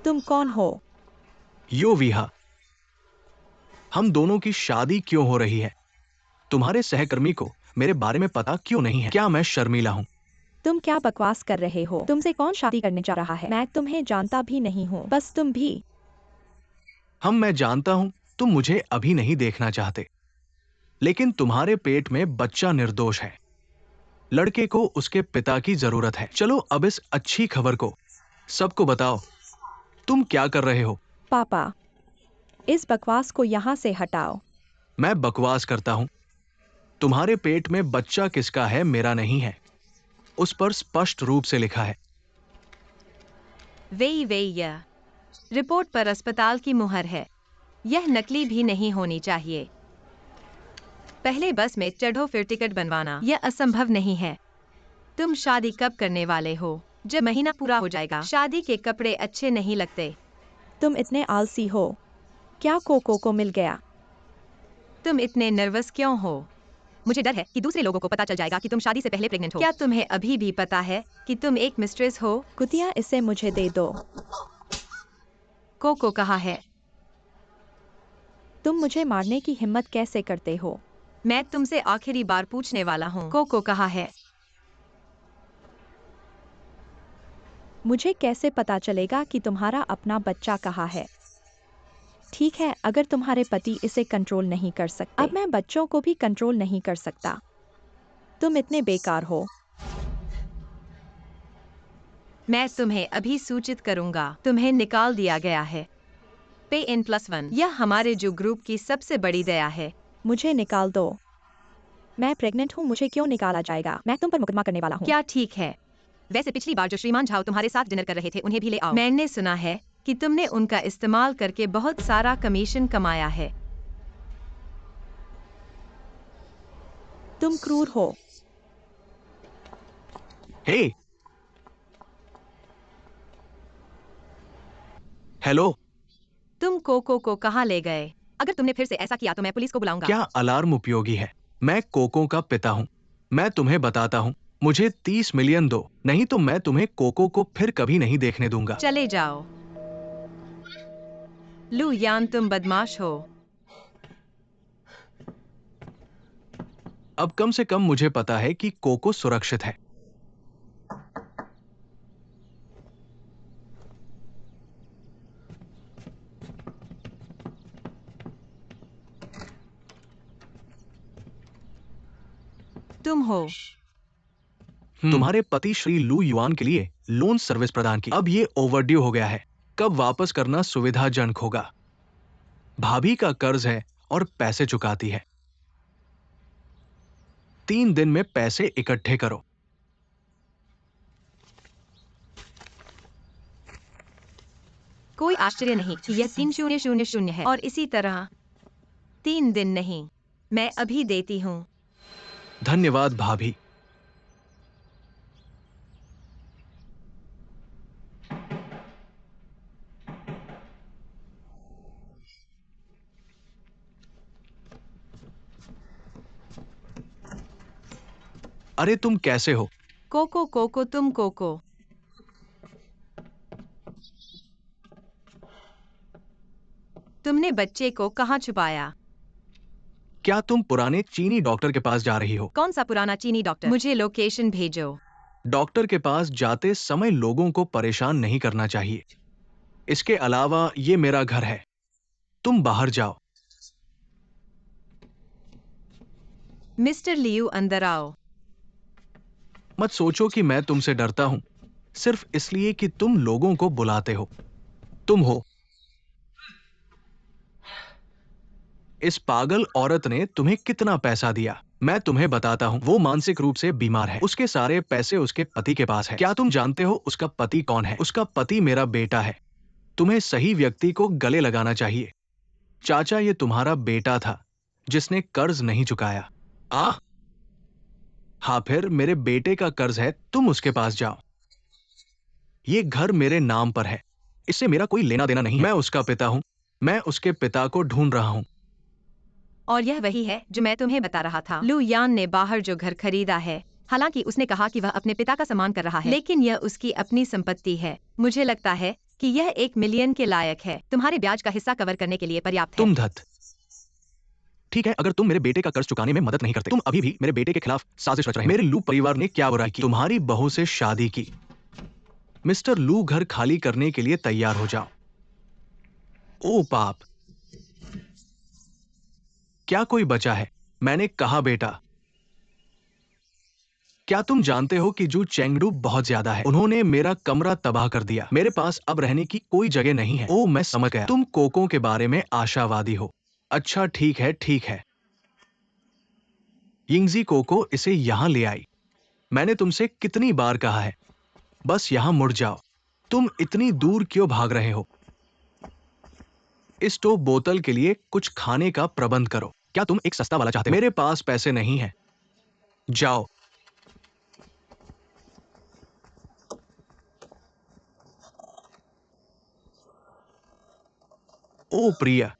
तुम कौन हो? यो विहा, हम दोनों की शादी क्यों हो रही है? तुम्हारे सहकर्मी को मेरे बारे में पता क्यों नहीं है? क्या मैं शर्मीला हूं? तुम क्या बकवास कर रहे हो? तुमसे कौन शादी करने जा रहा है? मैं तुम्हें जानता भी नहीं हूँ। बस तुम भी। मैं जानता हूं तुम मुझे अभी नहीं देखना चाहते, लेकिन तुम्हारे पेट में बच्चा निर्दोष है। लड़के को उसके पिता की जरूरत है। चलो अब इस अच्छी खबर को सबको बताओ। तुम क्या कर रहे हो? पापा, इस बकवास को यहाँ से हटाओ। मैं बकवास करता हूं? तुम्हारे पेट में बच्चा किसका है? मेरा नहीं है। उस पर स्पष्ट रूप से लिखा है। वेई रिपोर्ट पर अस्पताल की मुहर है। यह नकली भी नहीं होनी चाहिए। पहले बस में चढ़ो फिर टिकट बनवाना। यह असंभव नहीं है। तुम शादी कब करने वाले हो? जब महीना पूरा हो जाएगा। शादी के कपड़े अच्छे नहीं लगते। तुम इतने आलसी हो। क्या कोको को मिल गया? तुम इतने नर्वस क्यों हो? मुझे डर है कि दूसरे लोगों को पता चल जाएगा कि तुम शादी से पहले प्रेग्नेंट हो। क्या तुम्हें अभी भी पता है कि तुम एक मिस्ट्रेस हो? कुतिया, इसे मुझे दे दो। कोको कहाँ है? तुम मुझे मारने की हिम्मत कैसे करते हो? मैं तुमसे आखिरी बार पूछने वाला हूँ, कोको कहाँ है? मुझे कैसे पता चलेगा कि तुम्हारा अपना बच्चा कहाँ है? ठीक है, अगर तुम्हारे पति इसे कंट्रोल नहीं कर सकते, अब मैं बच्चों को भी कंट्रोल नहीं कर सकता। तुम इतने बेकार हो। मैं तुम्हें अभी सूचित करूंगा। तुम्हें निकाल दिया गया है। पे N+1। यह हमारे जो ग्रुप की सबसे बड़ी दया है। मुझे निकाल दो। मैं प्रेग्नेंट हूँ, मुझे क्यों निकाला जाएगा? मैं तुम पर मुकदमा करने वाला हूँ। क्या ठीक है? वैसे पिछली बार जो श्रीमान झाओ तुम्हारे साथ डिनर कर रहे थे उन्हें भी ले आओ। मैंने सुना है कि तुमने उनका इस्तेमाल करके बहुत सारा कमीशन कमाया है। तुम क्रूर हो। हे, हेलो। तुम कोको को कहाँ ले गए? अगर तुमने फिर से ऐसा किया तो मैं पुलिस को बुलाऊंगा। क्या अलार्म उपयोगी है? मैं कोको का पिता हूँ। मैं तुम्हें बताता हूँ, मुझे 30 मिलियन दो, नहीं तो मैं तुम्हें कोको को फिर कभी नहीं देखने दूंगा। चले जाओ। लू यान, तुम बदमाश हो। अब कम से कम मुझे पता है कि कोको सुरक्षित है। तुम हो। तुम्हारे पति श्री लू युआन के लिए लोन सर्विस प्रदान की। अब ये ओवरड्यू हो गया है। कब वापस करना सुविधाजनक होगा। भाभी का कर्ज है और पैसे चुकाती है। 3 दिन में पैसे इकट्ठे करो। कोई आश्चर्य नहीं, यह 3000 है और इसी तरह 3 दिन नहीं। मैं अभी देती हूँ। धन्यवाद भाभी। अरे तुम कैसे हो? कोको कोको, तुम कोको। तुमने बच्चे को कहाँ छुपाया? क्या तुम पुराने चीनी डॉक्टर के पास जा रही हो? कौन सा पुराना चीनी डॉक्टर? मुझे लोकेशन भेजो। डॉक्टर के पास जाते समय लोगों को परेशान नहीं करना चाहिए। इसके अलावा ये मेरा घर है। तुम बाहर जाओ। मिस्टर लियू, अंदर आओ। मत सोचो कि मैं तुमसे डरता हूं, सिर्फ इसलिए कि तुम लोगों को बुलाते हो। तुम हो। इस पागल औरत ने तुम्हें कितना पैसा दिया? मैं तुम्हें बताता हूं, वो मानसिक रूप से बीमार है। उसके सारे पैसे उसके पति के पास है। क्या तुम जानते हो उसका पति कौन है? उसका पति मेरा बेटा है। तुम्हें सही व्यक्ति को गले लगाना चाहिए। चाचा, ये तुम्हारा बेटा था जिसने कर्ज नहीं चुकाया। हाँ, फिर मेरे बेटे का कर्ज है, तुम उसके पास जाओ। ये घर मेरे नाम पर है, इससे मेरा कोई लेना देना नहीं है। मैं उसका पिता हूं। मैं उसके पिता को ढूंढ रहा हूं। और यह वही है जो मैं तुम्हें बता रहा था। लू यान ने बाहर जो घर खरीदा है, हालांकि उसने कहा कि वह अपने पिता का सम्मान कर रहा है, लेकिन यह उसकी अपनी संपत्ति है। मुझे लगता है कि यह 1 मिलियन के लायक है। तुम्हारे ब्याज का हिस्सा कवर करने के लिए पर्याप्त है। तुम धत। ठीक है, अगर तुम मेरे बेटे का कर्ज चुकाने में मदद नहीं करते, तुम अभी भी मेरे बेटे के खिलाफ साजिश रच रहे हो। मेरे लू परिवार ने क्या बुराई की? तुम्हारी बहू से शादी की। मिस्टर लू, घर खाली करने के लिए तैयार हो जाओ। ओ पाप, क्या कोई बचा है? मैंने कहा बेटा। क्या तुम जानते हो कि जू चेंगडू बहुत ज्यादा है? उन्होंने मेरा कमरा तबाह कर दिया। मेरे पास अब रहने की कोई जगह नहीं है। ओ, मैं समझ गया। तुम कोको के बारे में आशावादी हो। अच्छा, ठीक है, ठीक है। यिंगजी कोको इसे यहां ले आई। मैंने तुमसे कितनी बार कहा है, बस यहां मुड़ जाओ। तुम इतनी दूर क्यों भाग रहे हो? इस टॉप बोतल के लिए कुछ खाने का प्रबंध करो। क्या तुम एक सस्ता वाला चाहते हो? मेरे पास पैसे नहीं है। जाओ। ओ प्रिया,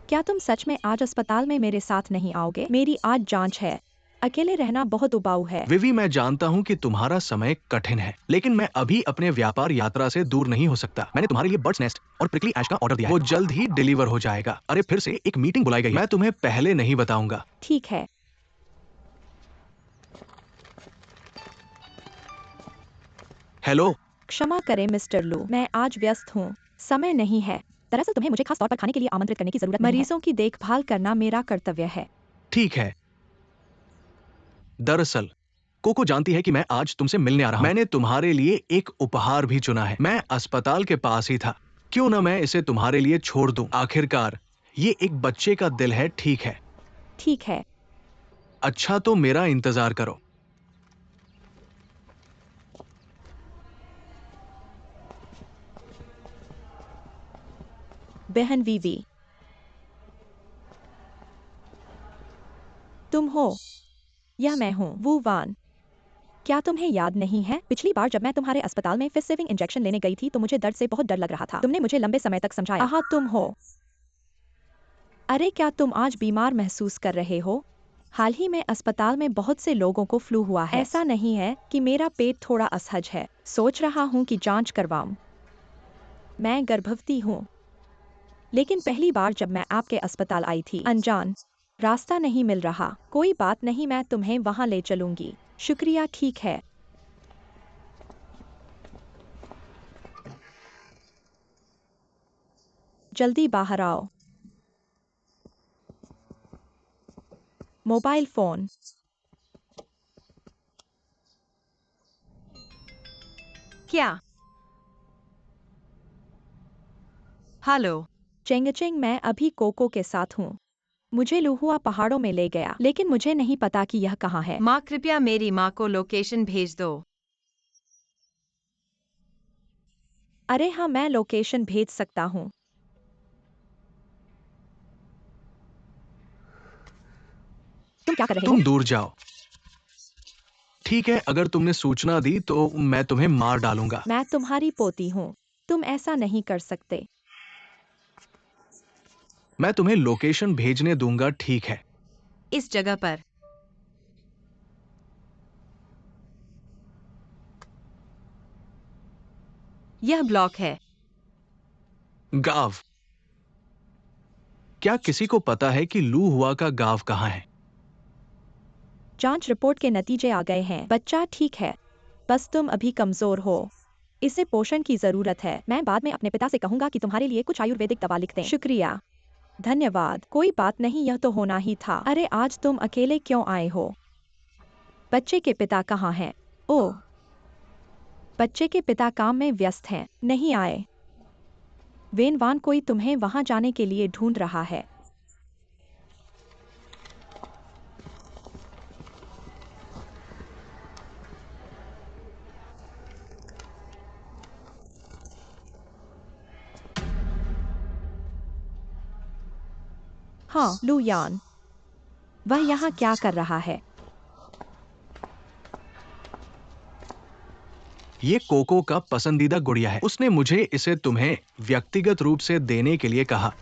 क्या तुम सच में आज अस्पताल में मेरे साथ नहीं आओगे? मेरी आज जांच है। अकेले रहना बहुत उबाऊ है। विवी, मैं जानता हूं कि तुम्हारा समय कठिन है, लेकिन मैं अभी अपने व्यापार यात्रा से दूर नहीं हो सकता। मैंने तुम्हारे लिए बर्ड्स नेस्ट और प्रिकली ऐश का ऑर्डर दिया है। वो जल्द ही डिलीवर हो जाएगा। अरे, फिर से एक मीटिंग बुलाई गई है। मैं तुम्हें पहले नहीं बताऊंगा। ठीक है। हेलो। क्षमा करें मिस्टर लू, मैं आज व्यस्त हूँ, समय नहीं है। दरअसल तुम्हें मुझे खास तौर पर खाने के लिए आमंत्रित करने की जरूरत नहीं है। मरीजों की देखभाल करना मेरा कर्तव्य है। ठीक है। दरअसल कोको जानती है कि मैं आज तुमसे मिलने आ रहा हूं। मैंने तुम्हारे लिए एक उपहार भी चुना है। मैं अस्पताल के पास ही था, क्यों ना मैं इसे तुम्हारे लिए छोड़ दूं। आखिरकार ये एक बच्चे का दिल है। ठीक है। ठीक है। अच्छा, तो मेरा इंतजार करो। बहन वीवी, तुम हो? यह मैं हूँ, वू वान। क्या तुम्हें याद नहीं है? पिछली बार जब मैं तुम्हारे अस्पताल में फिश सेविंग इंजेक्शन लेने गई थी तो मुझे दर्द से बहुत डर लग रहा था। तुमने मुझे लंबे समय तक समझाया। हाँ, तुम हो। अरे, क्या तुम आज बीमार महसूस कर रहे हो? हाल ही में अस्पताल में बहुत से लोगों को फ्लू हुआ है। ऐसा नहीं है कि मेरा पेट थोड़ा असहज है। सोच रहा हूँ कि जांच करवाऊं। मैं गर्भवती हूँ। लेकिन पहली बार जब मैं आपके अस्पताल आई थी, अनजान, रास्ता नहीं मिल रहा। कोई बात नहीं, मैं तुम्हें वहां ले चलूंगी। शुक्रिया, ठीक है। जल्दी बाहर आओ। Mobile phone. क्या? हेलो। चेंगचेंग, मैं अभी कोको के साथ हूँ। मुझे लुहुआ पहाड़ों में ले गया, लेकिन मुझे नहीं पता कि यह कहाँ है। माँ, कृपया मेरी माँ को लोकेशन भेज दो। अरे हाँ, मैं लोकेशन भेज सकता हूँ। तुम क्या कर रहे हो? तुम दूर जाओ। ठीक है, अगर तुमने सूचना दी तो मैं तुम्हें मार डालूंगा। मैं तुम्हारी पोती हूँ। तुम ऐसा नहीं कर सकते। मैं तुम्हें लोकेशन भेजने दूंगा, ठीक है? इस जगह पर। यह ब्लॉक है। गांव। क्या किसी को पता है कि लू हुआ का गांव कहाँ है? जांच रिपोर्ट के नतीजे आ गए हैं। बच्चा ठीक है, बस तुम अभी कमजोर हो। इसे पोषण की जरूरत है। मैं बाद में अपने पिता से कहूंगा कि तुम्हारे लिए कुछ आयुर्वेदिक दवा लिख दें। शुक्रिया। धन्यवाद। कोई बात नहीं, यह तो होना ही था। अरे, आज तुम अकेले क्यों आए हो? बच्चे के पिता कहाँ हैं? ओह, बच्चे के पिता काम में व्यस्त हैं, नहीं आए। वेनवान, कोई तुम्हें वहां जाने के लिए ढूंढ रहा है। हाँ, लुयान। वह यहाँ क्या कर रहा है? ये कोको का पसंदीदा गुड़िया है। उसने मुझे इसे तुम्हें व्यक्तिगत रूप से देने के लिए कहा।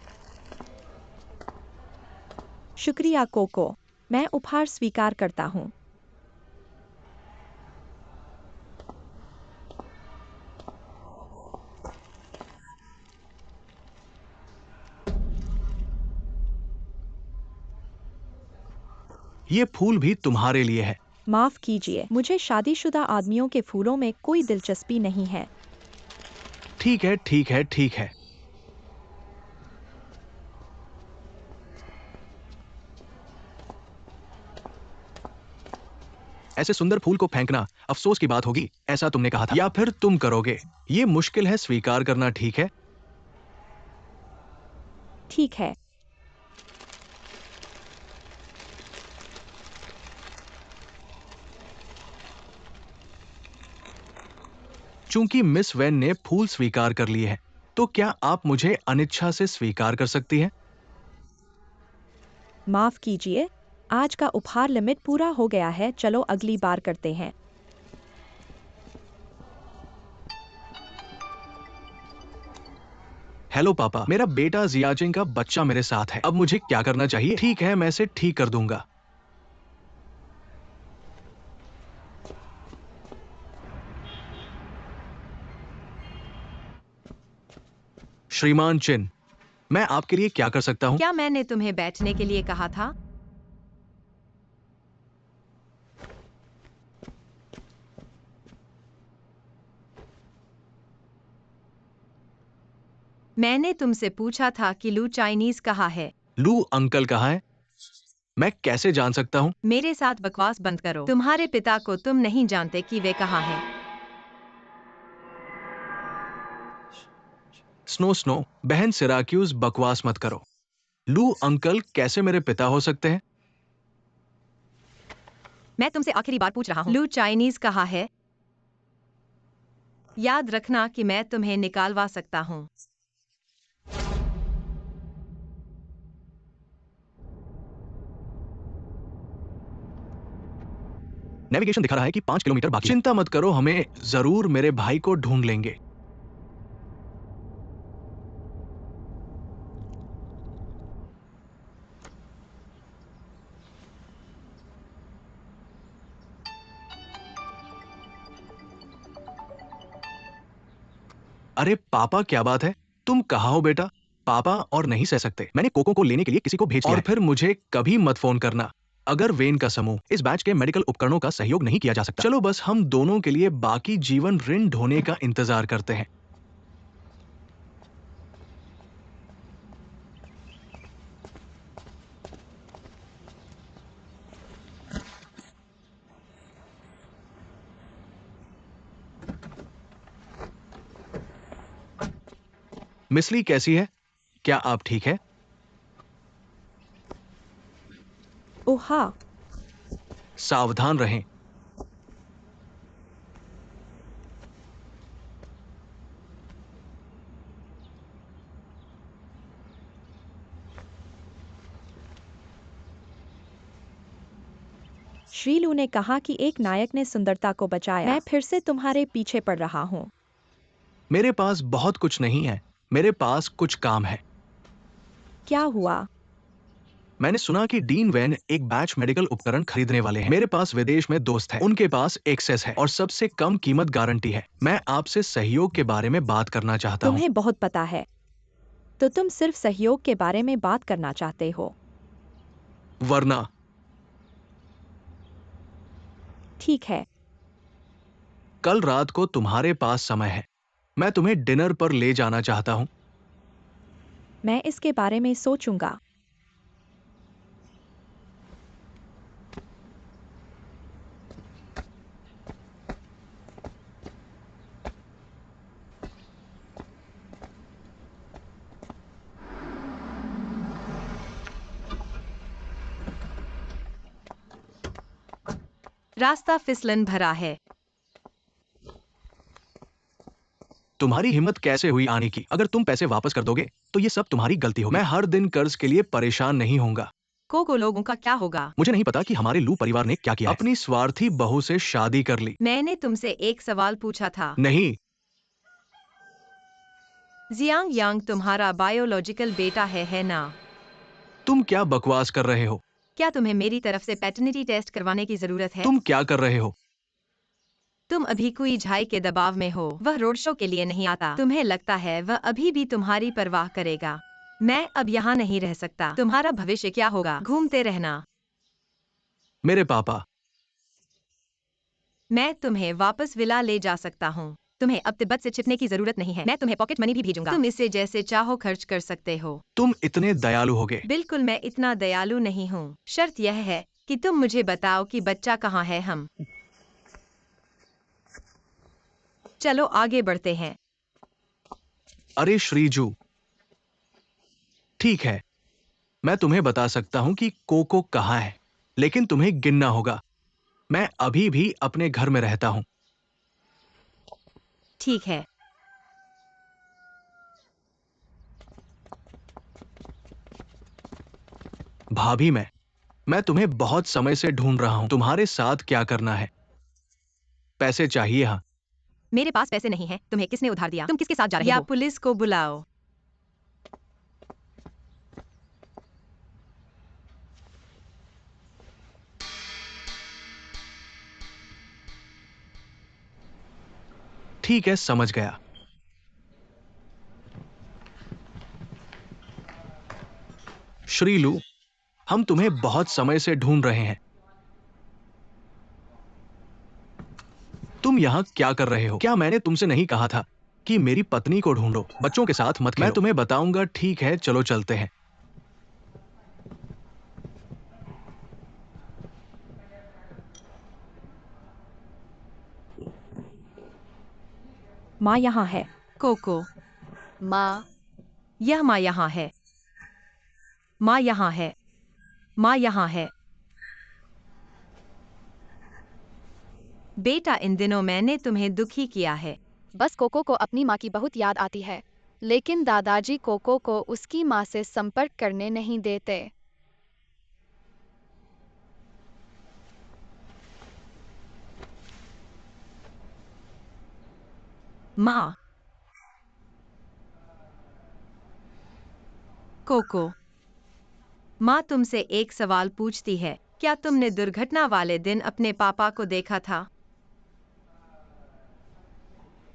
शुक्रिया कोको, मैं उपहार स्वीकार करता हूँ। ये फूल भी तुम्हारे लिए है। माफ कीजिए, मुझे शादीशुदा आदमियों के फूलों में कोई दिलचस्पी नहीं है। ठीक है, ठीक है, ठीक है। ऐसे सुंदर फूल को फेंकना अफसोस की बात होगी, ऐसा तुमने कहा था। या फिर तुम करोगे? ये मुश्किल है स्वीकार करना, ठीक है? ठीक है। चूंकि मिस वैन ने फूल स्वीकार कर लिए हैं, तो क्या आप मुझे अनिच्छा से स्वीकार कर सकती हैं? माफ कीजिए, आज का उपहार लिमिट पूरा हो गया है। चलो अगली बार करते हैं। हेलो पापा, मेरा बेटा जियाचिंग का बच्चा मेरे साथ है। अब मुझे क्या करना चाहिए? ठीक है, मैं इसे ठीक कर दूंगा। श्रीमान चिन, मैं आपके लिए क्या कर सकता हूँ? क्या मैंने तुम्हें बैठने के लिए कहा था? मैंने तुमसे पूछा था कि लू चाइनीज कहाँ है। लू अंकल कहाँ है? मैं कैसे जान सकता हूँ? मेरे साथ बकवास बंद करो। तुम्हारे पिता को तुम नहीं जानते कि वे कहाँ हैं। स्नो स्नो, बहन सिराक्यूज, बकवास मत करो। लू अंकल कैसे मेरे पिता हो सकते हैं? मैं तुमसे आखिरी बार पूछ रहा हूँ। लू चाइनीज कहा है? याद रखना कि मैं तुम्हें निकालवा सकता हूँ। नेविगेशन दिखा रहा है कि 5 किलोमीटर बाकी है। चिंता मत करो, हमें जरूर मेरे भाई को ढूंढ लेंगे। अरे पापा, क्या बात है? तुम कहाँ हो बेटा? पापा और नहीं सह सकते। मैंने कोको को लेने के लिए किसी को भेज दिया और फिर मुझे कभी मत फोन करना अगर वेन का समूह इस बैच के मेडिकल उपकरणों का सहयोग नहीं किया जा सकता। चलो बस हम दोनों के लिए बाकी जीवन ऋण ढोने का इंतजार करते हैं। मिसली कैसी है? क्या आप ठीक है? ओह हाँ। सावधान रहें। श्रीलू ने कहा कि एक नायक ने सुंदरता को बचाया। मैं फिर से तुम्हारे पीछे पड़ रहा हूँ। मेरे पास बहुत कुछ नहीं है, मेरे पास कुछ काम है। क्या हुआ? मैंने सुना कि डीन वैन एक बैच मेडिकल उपकरण खरीदने वाले हैं। मेरे पास विदेश में दोस्त है, उनके पास एक्सेस है और सबसे कम कीमत गारंटी है। मैं आपसे सहयोग के बारे में बात करना चाहता हूँ। तुम्हें बहुत पता है, तो तुम सिर्फ सहयोग के बारे में बात करना चाहते हो। वरना ठीक है। कल रात को तुम्हारे पास समय है, मैं तुम्हें डिनर पर ले जाना चाहता हूँ। मैं इसके बारे में सोचूंगा। रास्ता फिसलन भरा है। तुम्हारी हिम्मत कैसे हुई आने की? अगर तुम पैसे वापस कर दोगे तो ये सब तुम्हारी गलती होगी। मैं हर दिन कर्ज के लिए परेशान नहीं होऊंगा। कोको लोगों का क्या होगा? मुझे नहीं पता कि हमारे लू परिवार ने क्या किया है। अपनी स्वार्थी बहू से शादी कर ली। मैंने तुमसे एक सवाल पूछा था। नहीं, जियांग यांग तुम्हारा बायोलॉजिकल बेटा है ना? तुम क्या बकवास कर रहे हो? क्या तुम्हें मेरी तरफ से पैटर्निटी टेस्ट करवाने की जरूरत है? तुम क्या कर रहे हो? तुम अभी कोई झाई के दबाव में हो। वह रोड शो के लिए नहीं आता। तुम्हें लगता है वह अभी भी तुम्हारी परवाह करेगा? मैं अब यहाँ नहीं रह सकता। तुम्हारा भविष्य क्या होगा? घूमते रहना। मेरे पापा। मैं तुम्हें वापस विला ले जा सकता हूँ। तुम्हें अब तिब्बत से छिपने की जरूरत नहीं है। मैं तुम्हें पॉकेट मनी भी भेजूंगा। तुम इसे जैसे चाहो खर्च कर सकते हो। तुम इतने दयालु होगे। बिल्कुल, मैं इतना दयालु नहीं हूँ। शर्त यह है कि तुम मुझे बताओ कि बच्चा कहाँ है। हम चलो आगे बढ़ते हैं। अरे श्रीजू, ठीक है, मैं तुम्हें बता सकता हूँ कि कोको कहाँ है, लेकिन तुम्हें गिनना होगा। मैं अभी भी अपने घर में रहता हूँ। ठीक है। भाभी, मैं तुम्हें बहुत समय से ढूंढ रहा हूँ। तुम्हारे साथ क्या करना है? पैसे चाहिए? हाँ। मेरे पास पैसे नहीं हैं। तुम्हें किसने उधार दिया? तुम किसके साथ जा रहे हो? या पुलिस को बुलाओ। ठीक है, समझ गया। श्रीलू, हम तुम्हें बहुत समय से ढूंढ रहे हैं। तुम यहाँ क्या कर रहे हो? क्या मैंने तुमसे नहीं कहा था कि मेरी पत्नी को ढूंढो, बच्चों के साथ मत खेलो? मैं तुम्हें बताऊंगा। ठीक है, चलो चलते हैं। माँ यहाँ है। कोको, माँ, यह माँ यहाँ है। माँ यहाँ है। माँ यहाँ है। बेटा, इन दिनों मैंने तुम्हें दुखी किया है। बस कोको को अपनी माँ की बहुत याद आती है, लेकिन दादाजी कोको को उसकी माँ से संपर्क करने नहीं देते। माँ। कोको, माँ तुमसे एक सवाल पूछती है, क्या तुमने दुर्घटना वाले दिन अपने पापा को देखा था?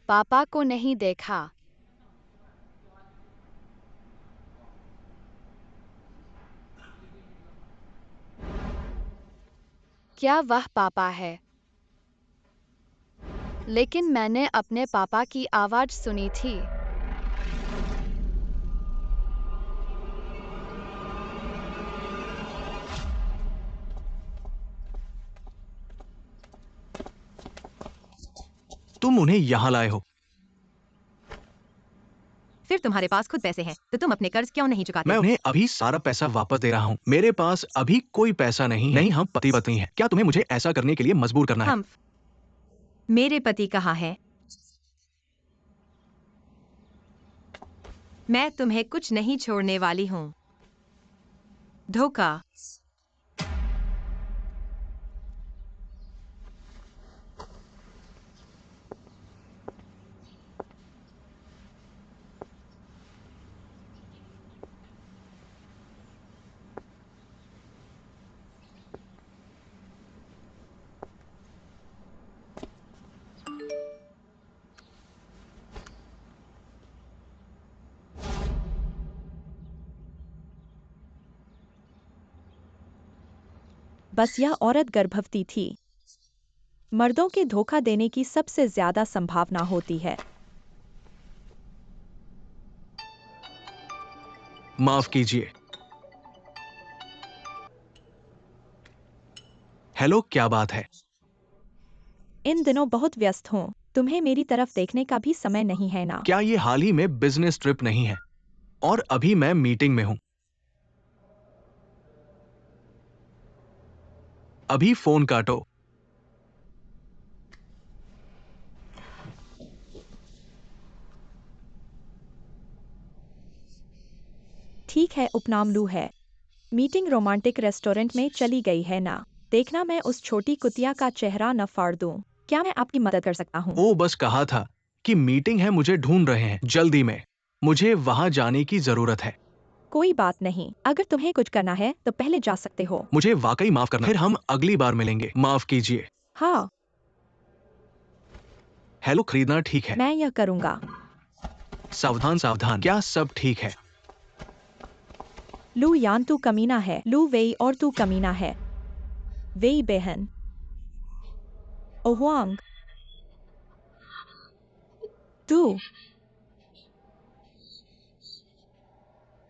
पापा को नहीं देखा। क्या वह पापा है? लेकिन मैंने अपने पापा की आवाज सुनी थी। तुम उन्हें यहाँ लाए हो। फिर तुम्हारे पास खुद पैसे हैं, तो तुम अपने कर्ज क्यों नहीं चुकाते? मैं उन्हें अभी सारा पैसा वापस दे रहा हूँ। मेरे पास अभी कोई पैसा नहीं है। नहीं, हम पति पत्नी हैं। क्या तुम्हें मुझे ऐसा करने के लिए मजबूर करना है? हम। मेरे पति कहाँ है? मैं तुम्हें कुछ नहीं छोड़ने वाली हूँ। धोखा। बस यह औरत गर्भवती थी। मर्दों के धोखा देने की सबसे ज्यादा संभावना होती है। माफ कीजिए। हेलो, क्या बात है? इन दिनों बहुत व्यस्त हूँ। तुम्हें मेरी तरफ देखने का भी समय नहीं है ना? क्या ये हाल ही में बिजनेस ट्रिप नहीं है? और अभी मैं मीटिंग में हूँ। अभी फोन काटो। ठीक है, उपनाम लू है। मीटिंग रोमांटिक रेस्टोरेंट में चली गई है ना? देखना मैं उस छोटी कुतिया का चेहरा न फाड़ दूं। क्या मैं आपकी मदद कर सकता हूँ? वो बस कहा था कि मीटिंग है, मुझे ढूंढ रहे हैं जल्दी में। मुझे वहां जाने की जरूरत है। कोई बात नहीं, अगर तुम्हें कुछ करना है तो पहले जा सकते हो। मुझे वाकई माफ करना, फिर हम अगली बार मिलेंगे। माफ कीजिए। हाँ, हेलो, खरीदना ठीक है? मैं यह करूँगा। सावधान सावधान। क्या सब ठीक है? लू यान तू कमीना है। लू वेई और तू कमीना है। वेई बहन। ओहुआंग। तू।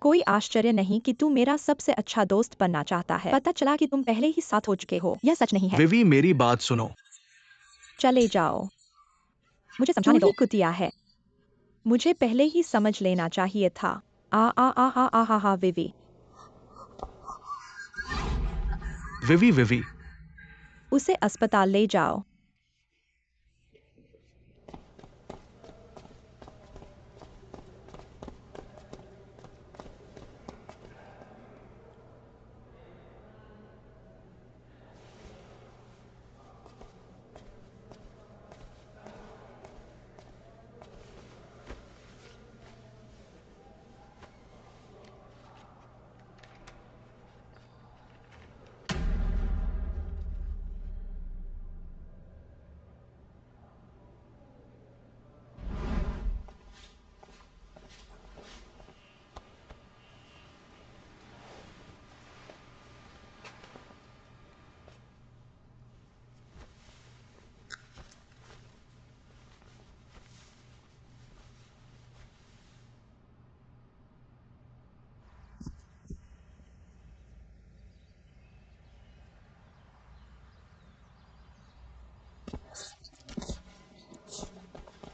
कोई आश्चर्य नहीं कि तू मेरा सबसे अच्छा दोस्त बनना चाहता है। पता चला कि तुम पहले ही साथ हो चुके हो। यह सच नहीं है। विवी, मेरी बात सुनो। चले जाओ। मुझे तू समझाने ही दो। कुतिया है। मुझे पहले ही समझ लेना चाहिए था। आ आ आ आ आ हा हा विवी। विवी विवी। उसे अस्पताल ले जाओ।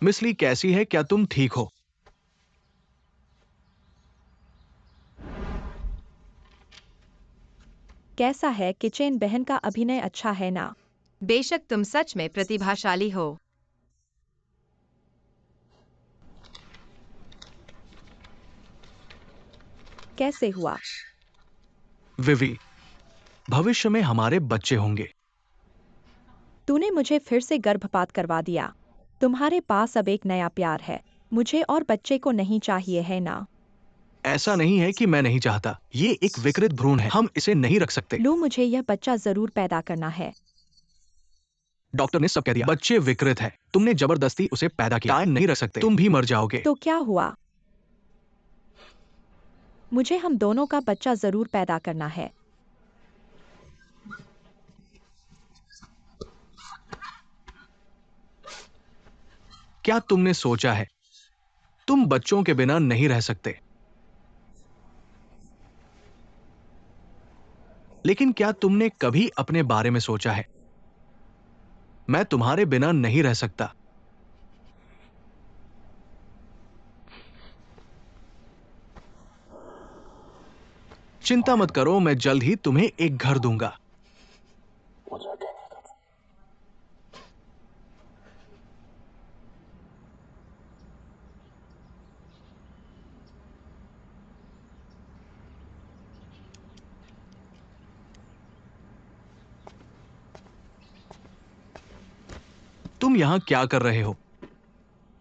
मिस ली कैसी है? क्या तुम ठीक हो? कैसा है? किचन बहन का अभिनय अच्छा है ना? बेशक तुम सच में प्रतिभाशाली हो। कैसे हुआ? विवी, भविष्य में हमारे बच्चे होंगे। तूने मुझे फिर से गर्भपात करवा दिया। तुम्हारे पास अब एक नया प्यार है। मुझे और बच्चे को नहीं चाहिए है ना? ऐसा नहीं है कि मैं नहीं चाहता। ये एक विकृत भ्रूण है, हम इसे नहीं रख सकते। लू, मुझे यह बच्चा जरूर पैदा करना है। डॉक्टर ने सब कह दिया। बच्चे विकृत है, तुमने जबरदस्ती उसे पैदा किया। टाइम नहीं रख सकते, तुम भी मर जाओगे। तो क्या हुआ? मुझे हम दोनों का बच्चा जरूर पैदा करना है। क्या तुमने सोचा है? तुम बच्चों के बिना नहीं रह सकते। लेकिन क्या तुमने कभी अपने बारे में सोचा है? मैं तुम्हारे बिना नहीं रह सकता। चिंता मत करो, मैं जल्द ही तुम्हें एक घर दूंगा। तुम यहां क्या कर रहे हो?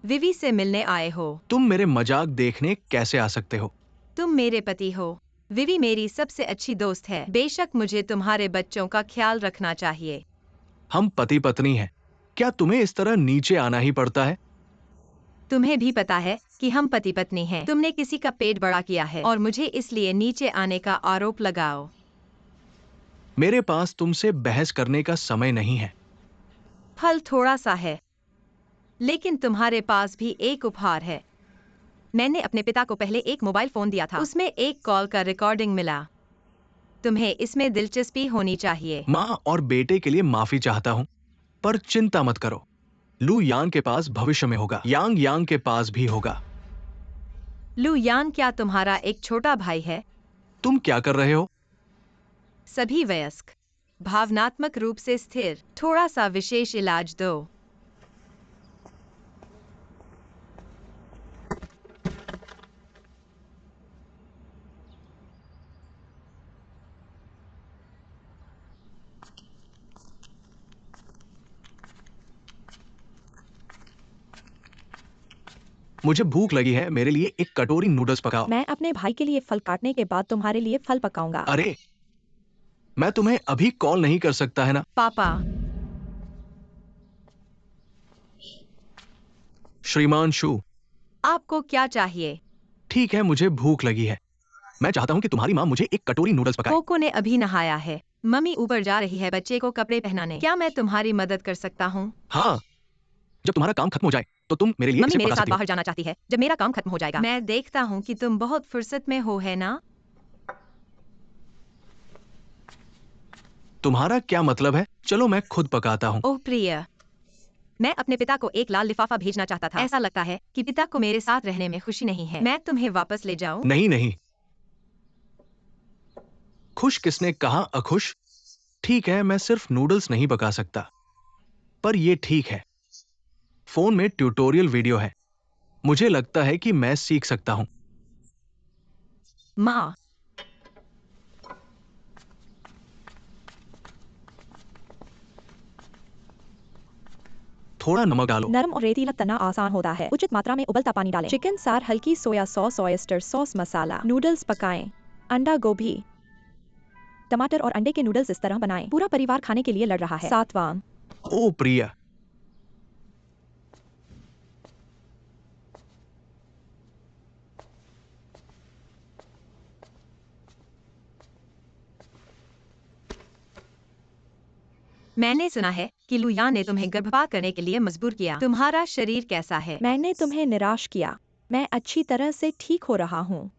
विवी से मिलने आए हो। तुम मेरे मजाक देखने कैसे आ सकते हो? तुम मेरे पति हो। विवी मेरी सबसे अच्छी दोस्त है। बेशक मुझे तुम्हारे बच्चों का ख्याल रखना चाहिए। हम पति पत्नी हैं। क्या तुम्हें इस तरह नीचे आना ही पड़ता है? तुम्हें भी पता है कि हम पति पत्नी हैं। तुमने किसी का पेट बड़ा किया है और मुझे इसलिए नीचे आने का आरोप लगाओ। मेरे पास तुमसे बहस करने का समय नहीं है। फल थोड़ा सा है, लेकिन तुम्हारे पास भी एक उपहार है। मैंने अपने पिता को पहले एक मोबाइल फोन दिया था। उसमें एक कॉल का रिकॉर्डिंग मिला। तुम्हें इसमें दिलचस्पी होनी चाहिए। माँ और बेटे के लिए माफी चाहता हूँ, पर चिंता मत करो। लू यांग के पास भविष्य में होगा। यांग यांग के पास भी होगा। लू यान क्या तुम्हारा एक छोटा भाई है? तुम क्या कर रहे हो? सभी वयस्क, भावनात्मक रूप से स्थिर, थोड़ा सा विशेष इलाज दो। मुझे भूख लगी है, मेरे लिए एक कटोरी नूडल्स पकाओ। मैं अपने भाई के लिए फल काटने के बाद तुम्हारे लिए फल पकाऊंगा। अरे, मैं तुम्हें अभी कॉल नहीं कर सकता है ना? पापा, श्रीमान शू, आपको क्या चाहिए? ठीक है, मुझे भूख लगी है। मैं चाहता हूँ कि तुम्हारी माँ मुझे एक कटोरी नूडल्स पकाए। कोको ने अभी नहाया है। मम्मी ऊपर जा रही है बच्चे को कपड़े पहनाने। क्या मैं तुम्हारी मदद कर सकता हूँ? हाँ, जब तुम्हारा काम खत्म हो जाए तो तुम मेरे लिए मम्मी इसे मेरे पका साथ सकती हो। बाहर जाना चाहती है जब मेरा काम खत्म हो जाएगा। मैं देखता हूँ कि तुम बहुत फुर्सत में हो, है ना? तुम्हारा क्या मतलब है? चलो मैं खुद पकाता हूँ। ओह प्रिय, मैं अपने पिता को एक लाल लिफाफा भेजना चाहता था। ऐसा लगता है कि पिता को मेरे साथ रहने में खुशी नहीं है। मैं तुम्हें वापस ले जाऊं? नहीं नहीं, खुश किसने कहा अखुश? ठीक है, मैं सिर्फ नूडल्स नहीं पका सकता, पर ये ठीक है। फोन में ट्यूटोरियल वीडियो है, मुझे लगता है कि मैं सीख सकता हूँ। माँ, थोड़ा नमक डालो। नरम और रेतीला तना आसान होता है। उचित मात्रा में उबलता पानी डालें। चिकन सार, हल्की सोया सॉस, ऑयस्टर सॉस, मसाला। नूडल्स पकाएं। अंडा, गोभी, टमाटर और अंडे के नूडल्स इस तरह बनाएं। पूरा परिवार खाने के लिए लड़ रहा है। 7वां। ओ प्रिया, मैंने सुना है कि लुयान ने तुम्हें गर्भपात करने के लिए मजबूर किया। तुम्हारा शरीर कैसा है? मैंने तुम्हें निराश किया। मैं अच्छी तरह से ठीक हो रहा हूँ।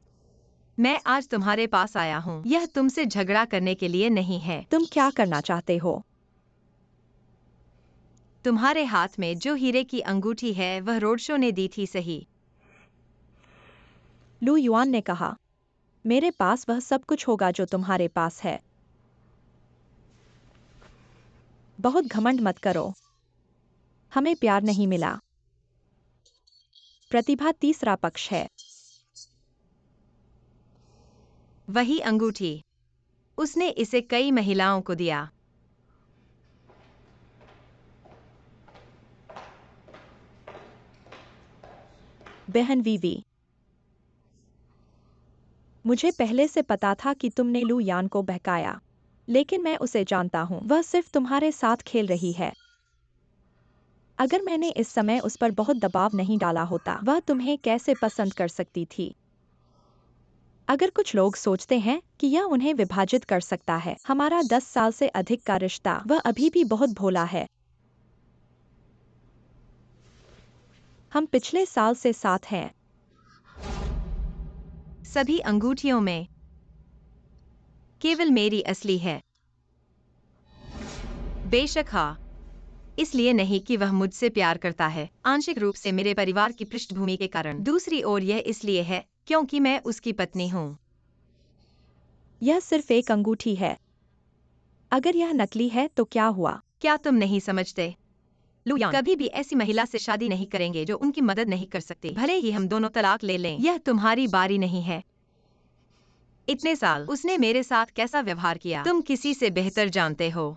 मैं आज तुम्हारे पास आया हूँ। यह तुमसे झगड़ा करने के लिए नहीं है। तुम क्या करना चाहते हो? तुम्हारे हाथ में जो हीरे की अंगूठी है वह रोड शो ने दी थी, सही? लू युआन ने कहा, मेरे पास वह सब कुछ होगा जो तुम्हारे पास है। बहुत घमंड मत करो। हमें प्यार नहीं मिला। प्रतिभा तीसरा पक्ष है। वही अंगूठी। उसने इसे कई महिलाओं को दिया। बहन वीवी, मुझे पहले से पता था कि तुमने लू यान को बहकाया, लेकिन मैं उसे जानता हूँ। वह सिर्फ तुम्हारे साथ खेल रही है। अगर मैंने इस समय उस पर बहुत दबाव नहीं डाला होता, वह तुम्हें कैसे पसंद कर सकती थी? अगर कुछ लोग सोचते हैं कि यह उन्हें विभाजित कर सकता है, हमारा 10 साल से अधिक का रिश्ता, वह अभी भी बहुत भोला है। हम पिछले साल से साथ हैं। सभी अंगूठियों में केवल मेरी असली है। बेशक हाँ, इसलिए नहीं कि वह मुझसे प्यार करता है, आंशिक रूप से मेरे परिवार की पृष्ठभूमि के कारण। दूसरी ओर यह इसलिए है क्योंकि मैं उसकी पत्नी हूँ। यह सिर्फ एक अंगूठी है। अगर यह नकली है तो क्या हुआ? क्या तुम नहीं समझते? लुयान कभी भी ऐसी महिला से शादी नहीं करेंगे जो उनकी मदद नहीं कर सकती, भले ही हम दोनों तलाक ले लें। यह तुम्हारी बारी नहीं है। इतने साल उसने मेरे साथ कैसा व्यवहार किया, तुम किसी से बेहतर जानते हो।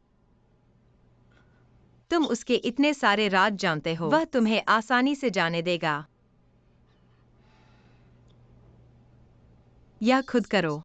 तुम उसके इतने सारे राज जानते हो, वह तुम्हें आसानी से जाने देगा। यह खुद करो।